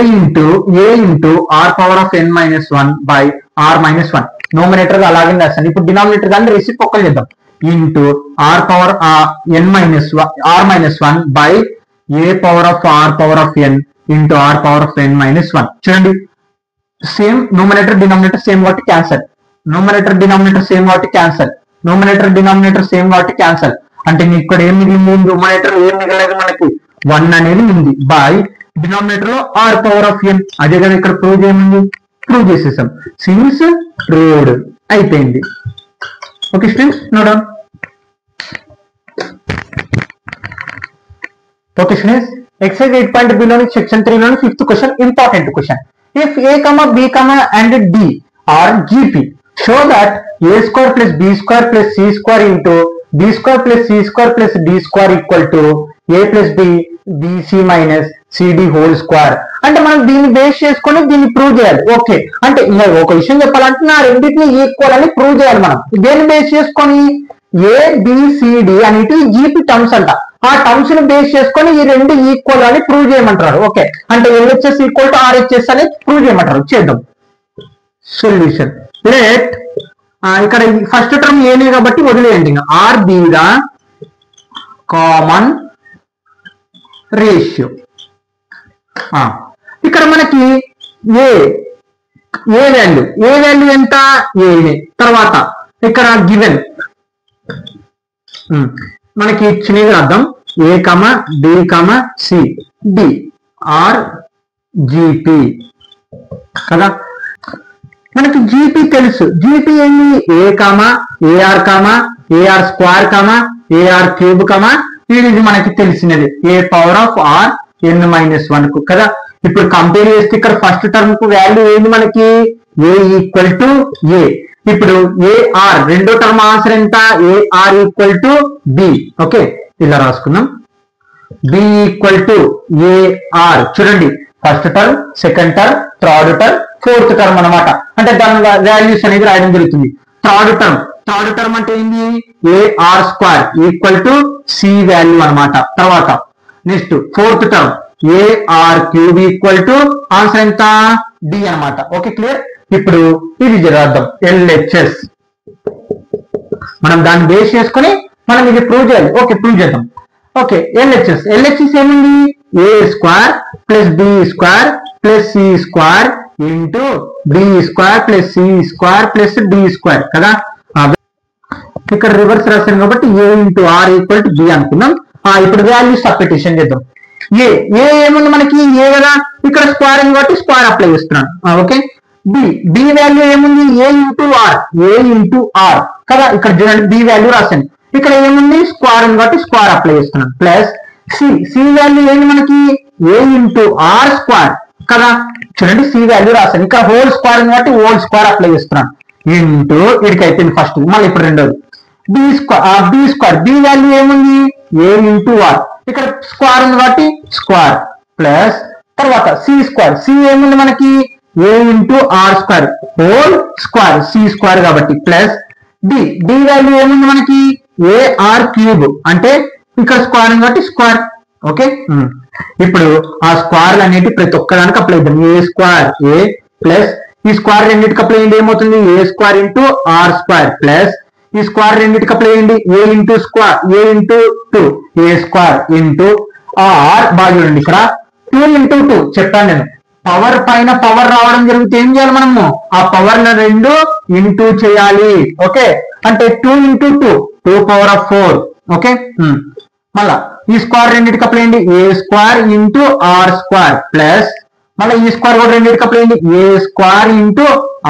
into r power of n minus 1 by r minus 1. Numerator అలాగే రాస్తాను. ఇప్పుడు denominator దాన్ని reciprocal చేద్దాం, into r power n minus are minus 1 by a power of r power of n into r power of n minus 1. చూడండి, same numerator denominator same వాటి cancel, numerator denominator same వాటి cancel, numerator denominator same వాటి cancel. అంటే ఇక్కడ ఏం మిగిలింది, nominator ఏం మిగలేదు మనకి, 1 అనేది ఉంది బై డినామినేటర్ లో ఆర్ పవర్ ఆఫ్ n. అదే కదా ఇక్కడ ప్రూవ్ చేయమంది, ప్రూవ్ చేసేసాం, సిన్స్ ప్రూవ్డ్ అయిపోయింది. Okay students, note down. Okay students, exercise 8.b లోని సెక్షన్ 3 లోని 5th question, important question. If a, b, and d are GP, show that a square plus b square plus c square into b square plus c square plus d square equal to a plus b bc minus cd whole square. అంటే మనం దీన్ని base చేసుకొని దీన్ని prove చేయాలి. Okay, అంటే ఇంకా ఒక విషయం చెప్పాలంటే నా రెండింటిని ఈక్వల్ అని ప్రూవ్ చేయాలి. మనం దేన్ని బేస్ చేసుకొని, ABCD అనేటి జీపీ టర్మ్స్ అంట, ఆ టర్మ్స్ ని బేస్ చేసుకొని ఈ రెండు ఈక్వల్ అని ప్రూవ్ చేయమంటారు. ఓకే, అంటే LHS ఈక్వల్ టు RHS అని ప్రూవ్ చేయమంటారు. చేద్దాం. సొల్యూషన్, లెట్ ఇక్కడ ఫస్ట్ టర్మ్ ఏనే కాబట్టి వదిలేయండి. ఇంకా r b the common ratio. ఇక్కడ మనకి ఏ వాల్యూ ఎంత ఏనే. తర్వాత ఇక్కడ గివెన్ మనకి ఇచ్చినవి అర్థం a comma b comma c d are GP కదా. మనకి జిపి తెలుసు. జిపి ఏంటి? A comma AR square comma AR cube comma ఇది మనకి తెలిసినది ఏ పవర్ ఆఫ్ ఆర్ n-1 కు కదా. ఇప్పుడు కంపేర్ చేస్తే ఇక్కడ ఫస్ట్ టర్మ్ కు వాల్యూ ఏంది మనకి ఏ ఈక్వల్ టు ఏ. ఇప్పుడు ఏఆర్ రెండో టర్మ్ ఆన్సర్ ఎంత? A r equal to b. Okay ఇలా రాసుకుందాం. B equal to a r. చూడండి first term, second term, third term, fourth term అనమాట. అంటే దాని వాల్యూస్ అనేది రాయడం జరుగుతుంది. థర్డ్ టర్మ్ అంటే ఏంటి? A r square equal to c value అనమాట. తర్వాత next fourth term a r cube equal to answer ఎంత? డి అనమాట. Okay clear. ఇప్పుడు ఇది రాద్దాం ఎల్హెచ్ఎస్. మనం దాన్ని బేస్ చేసుకొని మనం ఇది ప్రూవ్ చేయాలి. ఓకే ప్రూవ్ చేద్దాం. ఓకే ఎల్హెచ్ఎస్ ఏముంది? A square plus b square plus c square into b square plus c square plus d square కదా. ఇక్కడ రివర్స్ రాశాను కాబట్టి a into r equal to b అనుకుందాం. ఇప్పుడు వాల్యూ సబ్స్టిట్యూషన్ చేద్దాం. ఏ ఏముంది మనకి? ఏ కదా. ఇక్కడ స్క్వేర్ ఉంది కాబట్టి స్క్వేర్ అప్లై చేస్తున్నాను. ఓకే బి వాల్యూ ఏముంది? ఏ ఇంటూ ఆర్ కదా. ఇక్కడ చూడండి బి వాల్యూ రాశాను. ఇక్కడ ఏముంది? స్క్వేర్ ఉంది కాబట్టి స్క్వేర్ అప్లై చేస్తున్నాను. ప్లస్ సి వాల్యూ ఏంటి మనకి? ఏ ఇంటూ ఆర్ స్క్వేర్ కదా. చూడండి సి వాల్యూ రాశాను. ఇక్కడ హోల్ స్క్వేర్ ఉంది కాబట్టి హోల్ స్క్వేర్ అప్లై చేస్తున్నాను. ఇంటూ ఇక్కడికి అయిపోయింది ఫస్ట్. మళ్ళీ ఇప్పుడు రెండోది బి స్క్వేర్. బి వాల్యూ ఏముంది? A into r. ఇక్కడ స్క్వేర్ ఉంది కాబట్టి స్క్వేర్ ప్లస్ తర్వాత సి స్క్వేర్. సి ఏముంది మనకి? A into are square whole square c square కాబట్టి ప్లస్ డి వాల్యూ ఏముంది మనకి? ఏఆర్ క్యూబ్ అంటే ఇక్కడ స్క్వేర్ ఉంది కాబట్టి స్క్వేర్. ఓకే ఇప్పుడు ఆ స్క్వేర్లు అనేటి ప్రతి ఒక్కదానికి అప్లై చేద్దాం. ఏ స్క్వేర్ ఏ ప్లస్ ఈ స్క్వేర్ రెండింటికి అప్లై చేయండి. ఏమవుతుంది? ఏ square into are square plus ఈ స్క్వేర్ రెండింటికి అప్లై చేయండి. A into square a into 2 a square into r. బాగా చూడండి ఇక్కడ 2 ఇంటూ 2 చెప్పాను నేను. పవర్ పైన పవర్ రావడం జరిగితే ఏం చేయాలి మనము? ఆ పవర్ ను 2 ఇంటూ చేయాలి. ఓకే అంటే 2 ఇంటూ 2 పవర్ ఆఫ్ 4. ఓకే మళ్ళా ఈ స్క్వేర్ రెండింటికి అప్లై చేయండి. A square into are square plus మళ్ళీ ఈ స్క్వేర్ కూడా రెండింటికి అప్లై చేయండి. A square into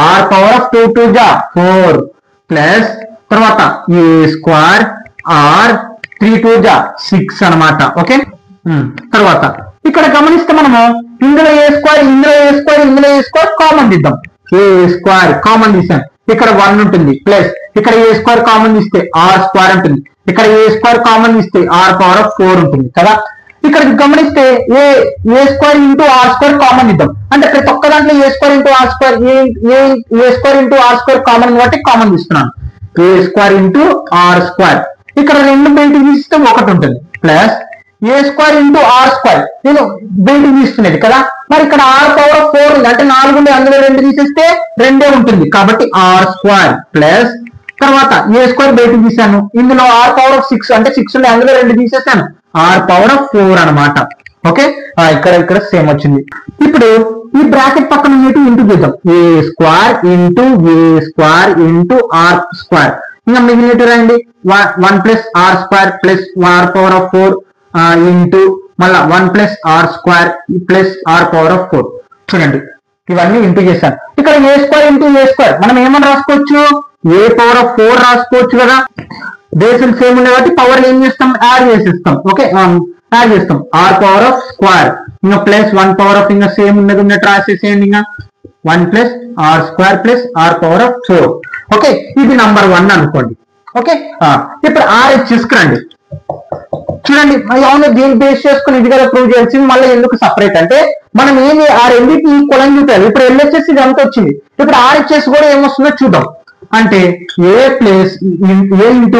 r power of 2 2 జా 4 ప్లస్ తర్వాత ఏ స్క్వేర్ ఆర్ 3 2 జా 6 అనమాట. ఓకే తర్వాత ఇక్కడ గమనిస్తే మనము ఇందులో ఏ స్క్వేర్ కామన్ తీద్దాం. ఏ స్క్వేర్ కామన్ తీసాం. ఇక్కడ 1 ఉంటుంది ప్లస్ ఇక్కడ ఏ స్క్వేర్ కామన్ తీస్తే ఆర్ స్క్వేర్ ఉంటుంది. ఇక్కడ ఏ స్క్వేర్ కామన్ తీస్తే ఆర్ పవర్ ఆఫ్ 4 ఉంటుంది కదా. ఇక్కడ గమనిస్తే a square into are square common ఇద్దాం. అంటే ప్రతి ఒక్క దాంట్లో a square into are square a square into are square common కాబట్టి కామన్ తీస్తున్నాను. A square into are square ఇక్కడ 2 బయటికి తీస్తే 1 ఉంటుంది plus a square into are square నేను బయటికి తీస్తున్నది కదా. మరి ఇక్కడ ఆర్ పవర్ ఆఫ్ 4 ఉంది అంటే 4 ఉంది. అందులో 2 తీసేస్తే 2 ఉంటుంది కాబట్టి ఆర్ స్క్వేర్ ప్లస్ తర్వాత ఏ స్క్వేర్ బయటికి తీసాను. ఇందులో ఆర్ పవర్ ఆఫ్ 6 అంటే 6 ఉంది. అందులో 2 తీసేసాను. ఆర్ పవర్ ఆఫ్ 4 అనమాట. ఓకే ఇక్కడ సేమ్ వచ్చింది. ఇప్పుడు ఈ బ్రాకెట్ పక్కన ఉన్నట్టు ఇంటూ చేద్దాం. A square into are square. ఇంకా మిగిలినట్టు రండి 1 plus are square plus are power of 4 into మళ్ళా 1 plus are square plus are power of 4. చూడండి ఇవన్నీ ఇంటూ చేశాను. ఇక్కడ a square into a square మనం ఏమని రాసుకోవచ్చు? ఏ పవర్ ఆఫ్ 4 రాసుకోవచ్చు కదా. బేసిల్ సేమ్ ఉండే కాబట్టి పవర్ ఏం చేస్తాం? యాడ్ చేసేస్తాం. ఓకే యాడ్ చేస్తాం. ఆర్ పవర్ ఆఫ్ స్క్వేర్ ఇంకా ప్లస్ 1 పవర్ ఆఫ్ ఇంకా సేమ్ ఉన్నట్టు రాసేసేయండి. ఇంకా 1 plus are square plus are power of 4. Okay ఇది నంబర్ 1 అనుకోండి. ఓకే ఇప్పుడు RHS కి రండి. చూడండి అవును దీన్ని బేస్ చేసుకుని ఇది కదా ప్రూవ్ చేయాల్సింది. మళ్ళీ ఎందుకు సపరేట్ అంటే మనం ఏమి ఆ రెండింటి ఈక్వల్ అని చూపాలి. ఇప్పుడు LHS ఇది అంత వచ్చింది. ఇప్పుడు RHS కూడా ఏమొస్తుందో చూద్దాం. అంటే a plus a into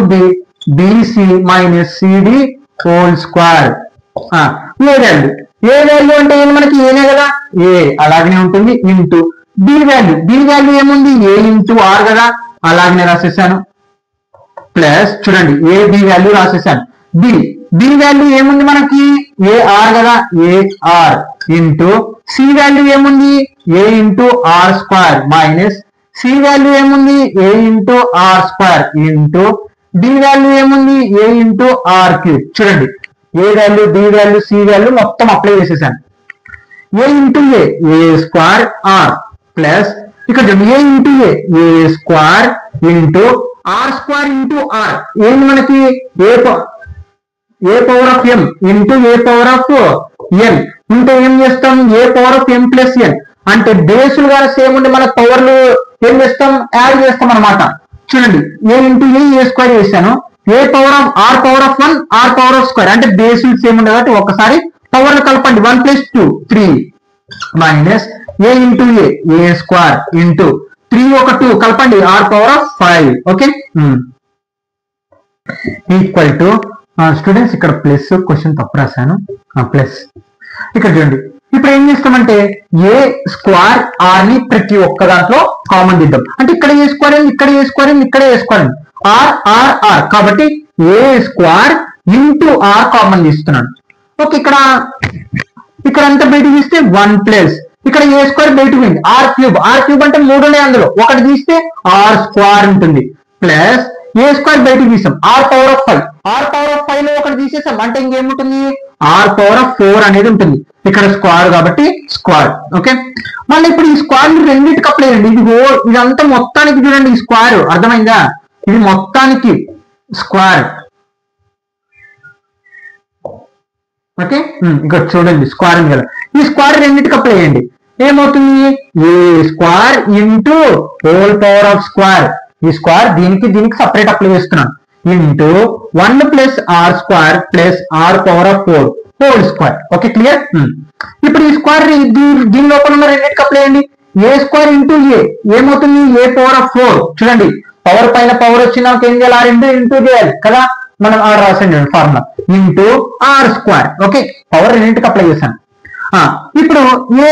b c minus c d whole square. A value అంటే ఏంటి మనకి? ఏనే కదా. ఏ అలాగనే ఉంటుంది ఇంటూ బి వాల్యూ ఏముంది? ఏ ఇంటూ ఆర్ కదా. అలాగనే రాసేసాను ప్లస్ చూడండి ఏ బి వాల్యూ రాసేసాను బి వాల్యూ ఏముంది మనకి ఏఆర్ కదా ఏఆర్ ఇంటూ సి వాల్యూ ఏముంది a into are square minus c value ఏముంది a into are square into d value ఏముంది ఏ ఇంటూ ఆర్ క్యూబ్ చూడండి a value b value c value మొత్తం apply చేసేసాను a into a square r plus ఇక్కడ a into a square into are square into r ఏంటి మనకి a power of M into A power of n ఉంటే ఏం చేస్తాం a power of M plus n అంటే బేసులు గానే సేమ్ ఉండి మన పవర్లు ఏం చేస్తాం యాడ్ చేస్తాం అనమాట చూడండి ఏ ఇంటూ ఏ స్క్వేర్ చేశాను a power of r power of 1 r power of square అంటే బేసులు సేమ్ ఉండే కాబట్టి ఒకసారి పవర్లు కలపండి 1 + 2 3 minus a into a square into 3 ఒక 2 కలపండి r power of 5 okay equal to students ఇక్కడ ప్లస్ క్వశ్చన్ తప్పు రాశాను ప్లస్ ఇక్కడ చూడండి ఇప్పుడు ఏం చేస్తామంటే ఏ స్క్వేర్ ఆర్ ని ప్రతి ఒక్క దాంట్లో కామన్ దిద్దాం అంటే ఇక్కడ ఏ స్క్వేర్ అయింది ఇక్కడ ఏ స్క్వేర్ అయింది ఇక్కడ ఏ స్క్వేర్ అయింది ఆర్ ఆర్ ఆర్ కాబట్టి ఏ స్క్వేర్ ఇంటూ ఆర్ కామన్ తీస్తున్నాను ఓకే ఇక్కడ అంతా బయటకు తీస్తే 1 ప్లస్ ఇక్కడ ఏ స్క్వేర్ బయటకు పోయింది ఆర్ క్యూబ్ అంటే 3 ఉన్నాయి అందులో ఒకటి తీస్తే ఆర్ స్క్వేర్ ఉంటుంది ప్లస్ ఏ స్క్వేర్ బయటకు తీసాం ఆర్ పవర్ ఆఫ్ 5 లో ఒకటి తీసేసాం అంటే ఇంకేముంటుంది ఆర్ పవర్ ఆఫ్ 4 అనేది ఉంటుంది ఇక్కడ స్క్వేర్ కాబట్టి స్క్వేర్ ఓకే మళ్ళీ ఇప్పుడు ఈ స్క్వేర్ రెండింటికి అప్లై చేయండి ఇదంతా మొత్తానికి చూడండి ఈ స్క్వేర్ అర్థమైందా ఇది మొత్తానికి స్క్వేర్ ఓకే ఇక్కడ చూడండి స్క్వేర్ ఉంది కదా ఈ స్క్వేర్ రెండింటికి అప్లై చేయండి ఏమవుతుంది ఏ square into whole power of square ఈ స్క్వేర్ దీనికి సపరేట్ అప్లై చేస్తున్నాను into 1 plus are square plus are power of 4 whole square okay clear ఇప్పుడు ఈ స్క్వేర్ దీని లోపల ఉన్న రెండింటికి అప్లై చేయండి ఏ స్క్వేర్ ఇంటూ ఏమవుతుంది ఏ పవర్ ఆఫ్ 4 చూడండి పవర్ పైన పవర్ వచ్చినాక ఏం చేయాలి ఆర్ ఇంటూ చేయాలి కదా మనం ఆర్ రాసండి formula into are square okay power రెండింటికి అప్లై చేశాను ఇప్పుడు ఏ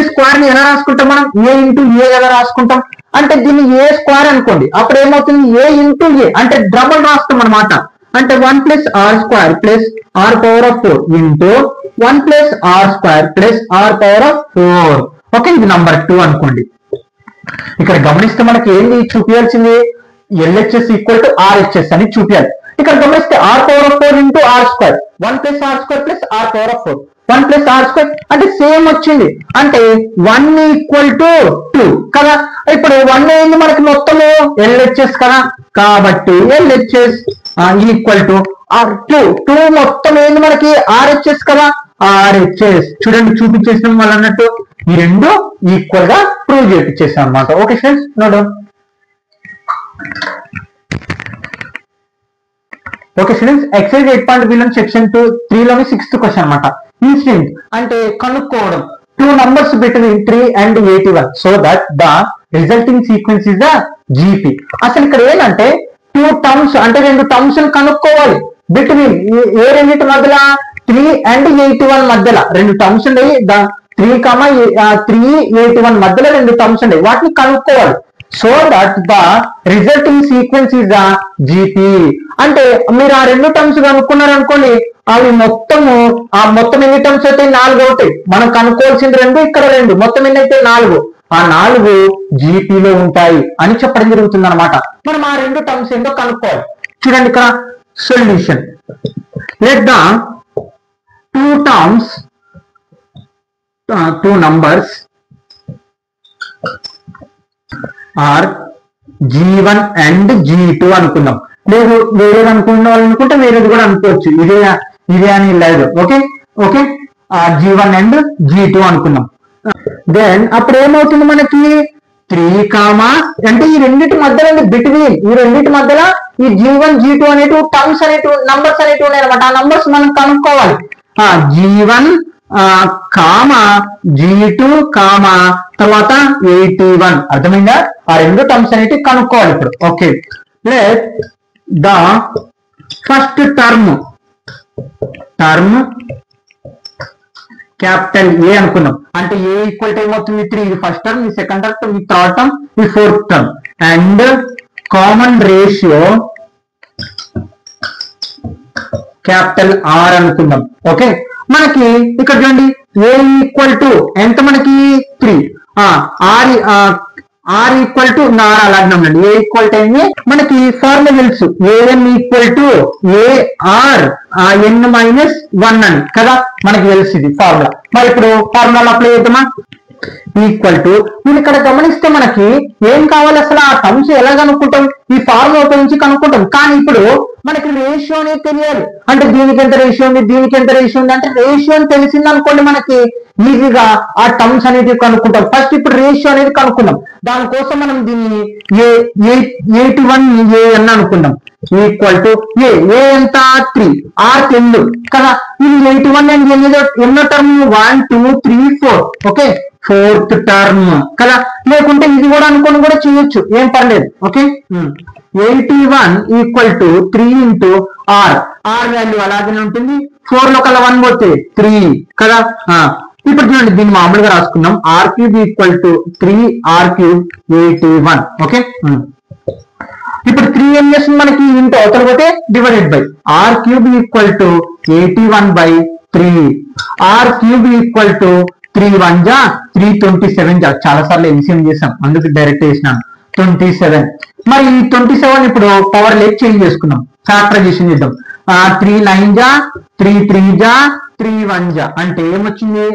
స్క్వేర్ ని ఎలా రాసుకుంటాం మనం ఏ ఇంటూ ఏ ఎలా రాసుకుంటాం అంటే దీన్ని ఏ స్క్వేర్ అనుకోండి అప్పుడు ఏమవుతుంది ఏ ఇంటూ ఏ అంటే డబుల్ రాస్తాం అనమాట అంటే 1 plus are square plus are power of 4 into 1 plus are square plus are power of 4 okay ఇది నంబర్ 2 అనుకోండి ఇక్కడ గమనిస్తే మనకి ఏంది చూపించాల్సింది LHS ఈక్వల్ టు RHS అని చూపించాలి ఇక్కడ గమనిస్తే r power of 4 into are square 1 plus are square plus are power of 4 1 plus are square అంటే సేమ్ వచ్చింది అంటే 1 ఈక్వల్ టు 2 కదా ఇప్పుడు 1 అయింది మనకి మొత్తము LHS కదా కాబట్టి LHS ఈక్వల్ టు R2 మొత్తం ఏంది మనకి RHS కదా RHS చూడండి చూపించేసిన వాళ్ళు అన్నట్టు ఈ రెండు ఈక్వల్ గా ప్రూవ్ చేయించేసాం అనమాట okay friends note okay students exercise 8.b లో సెక్షన్ 3 లోని 6th క్వశ్చన్ అన్నమాట ఇన్స్టెంట్ అంటే కనుక్కోవడం 2 numbers between 3 and 81 so that the resulting sequence is the GP అసలు ఇక్కడ ఏంటంటే 2 terms అంటే 2 terms ని కనుక్కోవాలి బిట్వీన్ ఏ రెండింటి మధ్యలో 3 and 81 మధ్యలో 2 terms ఉన్నాయి 3,81 మధ్యలో 2 terms ఉన్నాయి వాటిని కనుక్కోవాలి so that the resulting sequence is the GP అంటే మీరు ఆ 2 టర్మ్స్ కనుక్కున్నారు అనుకోండి అవి మొత్తం ఎన్ని టర్మ్స్ అయితే 4 అవుతాయి మనం కనుక్కోవాల్సింది 2 ఇక్కడ 2 మొత్తం ఎన్ని అయితే 4 ఆ 4 జీపీలో ఉంటాయి అని చెప్పడం జరుగుతుంది అనమాట మనం ఆ 2 టర్మ్స్ ఏంటో కనుక్కోవాలి చూడండి ఇక్కడ solution let the 2 numbers are G1 and G2 అనుకుందాం లేదు వేరేది అనుకుంటే వేరేది కూడా అనుకోవచ్చు ఇదే అని లేదు ఓకే G1 and G2 అనుకుందాం దెన్ అప్పుడు ఏమవుతుంది మనకి 3, అంటే ఈ రెండింటి మధ్యలో బిట్వీన్ ఈ రెండింటి మధ్యలో ఈ G1 G2 అనేటివి టర్మ్స్ అనేటివి నంబర్స్ అనేటివి ఉన్నాయి అనమాట ఆ నంబర్స్ మనం కనుక్కోవాలి G1 G2 తర్వాత 81 అర్థమైందా ఆ 2 టర్మ్స్ అనేటివి కనుక్కోవాలి ఇప్పుడు okay let the first term capital a అనుకున్నాం అంటే ఏ ఈక్వల్ టు ఏమవుతుంది 3 ఇది ఫస్ట్ టర్మ్ ఈ సెకండ్ టర్మ్ ఈ థర్డ్ టర్మ్ ఈ fourth term and common ratio capital r అనుకుందాం. ఓకే, మనకి ఇక్కడ చూడండి ఏ ఈక్వల్ టు ఎంత మనకి 3, ఆర్ ఈక్వల్ టు నార్ అలాగే ఉండండి. ఏ ఈక్వల్ టు అయింది మనకి ఫార్ములా తెలుసు, a n equal to a r n minus 1 అని కదా మనకి తెలుసు ఇది ఫార్ములా. మరి ఇప్పుడు ఫార్ములా అప్లై చేద్దామా? ఈక్వల్ టు నేను ఇక్కడ గమనిస్తే మనకి ఏం కావాలి అసలు ఆ టర్మ్స్ ఎలా కనుక్కుంటాం? ఈ ఫార్ములా ఉపయోగించి కనుక్కుంటాం. కానీ ఇప్పుడు మనకి రేషియో అనేది తెలియాలి. అంటే దీనికి ఎంత రేషియో ఉంది, దీనికి ఎంత రేషియో ఉంది అంటే రేషియో అని తెలిసింది అనుకోండి మనకి ఈజీగా ఆ టర్మ్స్ అనేది కనుక్కుంటాం. ఫస్ట్ ఇప్పుడు రేషియో అనేది కనుక్కుందాం. దానికోసం మనం దీన్ని A81 ఏ అని అనుకుందాం. ఈక్వల్ టు ఏ ఎంత 3, ఆర్ 10 కదా. ఇది 81 అండ్ ఎన్నో టర్మ్ 1 2 3 4 ఓకే, 4th టర్మ్ కదా. లేకుంటే ఇది కూడా అనుకోని కూడా చేయొచ్చు, ఏం పర్లేదు. Okay, 81 equal to 3 into r value అలాగే ఉంటుంది. 4 లో కల్లా 1 పోతే 3 కదా. ఇప్పుడు చూడండి దీన్ని మామూలుగా రాసుకున్నాం. R cube equal to 3 r cube 81. Okay, ఇప్పుడు 3 ఏం చేస్తుంది మనకి ఇంటూ అవతల పోతే divided by r cube equal to 81/3. R cube equal to 3 1 జా 327 జా. చాలా సార్లు ఎల్సిఎం చేసాం అందుకు డైరెక్ట్ చేసినాను 27. మరి ఈ 27 ఇప్పుడు పవర్ లెక్ చేంజ్ చేసుకున్నాం, ఫ్యాక్టరైజేషన్ చేద్దాం. 3 9 జా 3 3 జా 3 1 జా అంటే ఏమొచ్చింది?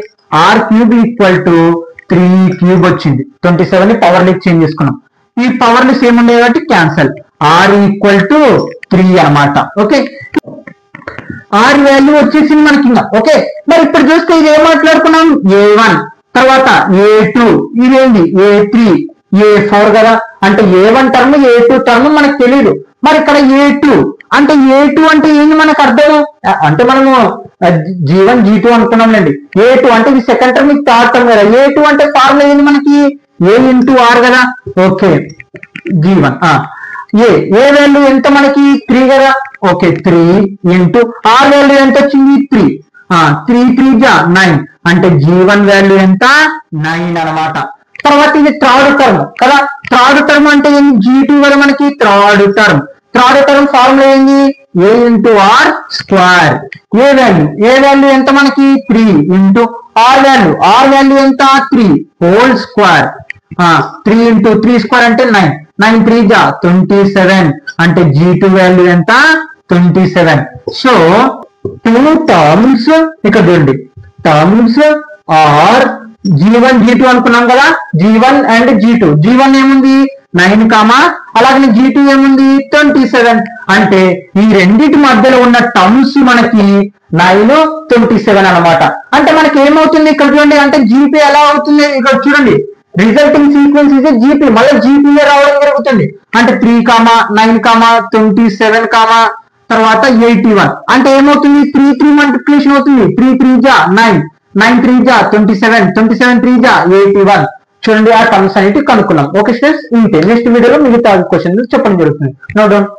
R cube equal to 3 cube వచ్చింది. 27 ని పవర్ లెక్ చేంజ్ చేసుకున్నాం. ఈ పవర్ ని సేమ్ ఉండే కాబట్టి క్యాన్సల్. ఆర్ ఈక్వల్ టు 3 అన్నమాట. ఓకే, ఆర్ వాల్యూ వచ్చేసింది మనకి ఇంకా. ఓకే, మరి ఇప్పుడు చూస్తే ఇది ఏం మాట్లాడుకున్నాం? A1 తర్వాత A2 ఇదేంటి A3 A4 కదా. అంటే A1 టర్మ్ A2 టర్మ్ మనకు తెలియదు. మరి ఇక్కడ A2 అంటే A2 అంటే ఏంది మనకు అర్థం? అంటే మనము G1 G2 అనుకున్నాంలేండి. A2 అంటే ఇది సెకండ్ టర్మ్, ఇది థర్డ్ టర్మ్ కదా. A2 అంటే ఫార్ములా ఏంది మనకి? A ఇంటూ ఆర్ కదా. ఓకే, G1 ఏ వాల్యూ ఎంత మనకి 3 కదా. ఓకే, 3 ఇంటూ ఆర్ వాల్యూ ఎంత వచ్చింది? 3 3 3 జా 9 అంటే G1 వాల్యూ ఎంత? 9 అన్నమాట. తర్వాత ఇది థర్డ్ టర్మ్ కదా. థర్డ్ టర్మ్ అంటే ఏంది? G2 కదా మనకి థర్డ్ టర్మ్. థర్డ్ టర్మ్ ఫార్ములా ఏంది? A into are square. A value ఎంత మనకి? 3 ఇంటూ ఆర్ వాల్యూ ఎంత? 3 హోల్ స్క్వేర్. 3 ఇంటూ 3 స్క్వేర్ అంటే 9 9 3 జా 27 అంటే G2 వాల్యూ ఎంత? 27. సో 2 టర్మ్స్ ఇక్కడ చూడండి, టర్మ్స్ ఆర్ G1 G2 అనుకున్నాం కదా. G1 and G2. G1 ఏముంది? 9 అలాగే G2 ఏముంది? 27. అంటే ఈ రెండింటి మధ్యలో ఉన్న టర్మ్స్ మనకి 9 27 అన్నమాట. అంటే మనకి ఏమవుతుంది ఇక్కడ చూడండి, అంటే జీపీ ఎలా అవుతుంది ఇక్కడ చూడండి. రిజల్టింగ్ సీక్వెన్స్ ఇస్ జీపీ, మళ్ళీ జీపీఏ రావడం జరుగుతుంది. అంటే 3 9 27 తర్వాత 81 అంటే ఏమవుతుంది? 3 3 మల్టిప్లికేషన్ అవుతుంది. 3 3 జా 9 9 3 జా 27 27 3 జా 81. చూడండి ఆ టర్మ్స్ అనేవి కనుక్కున్నాం. ఓకే స్టూడెంట్స్, ఇంతే. నెక్స్ట్ వీడియోలో మిగతా క్వశ్చన్ చెప్పడం జరుగుతుంది. No doubt.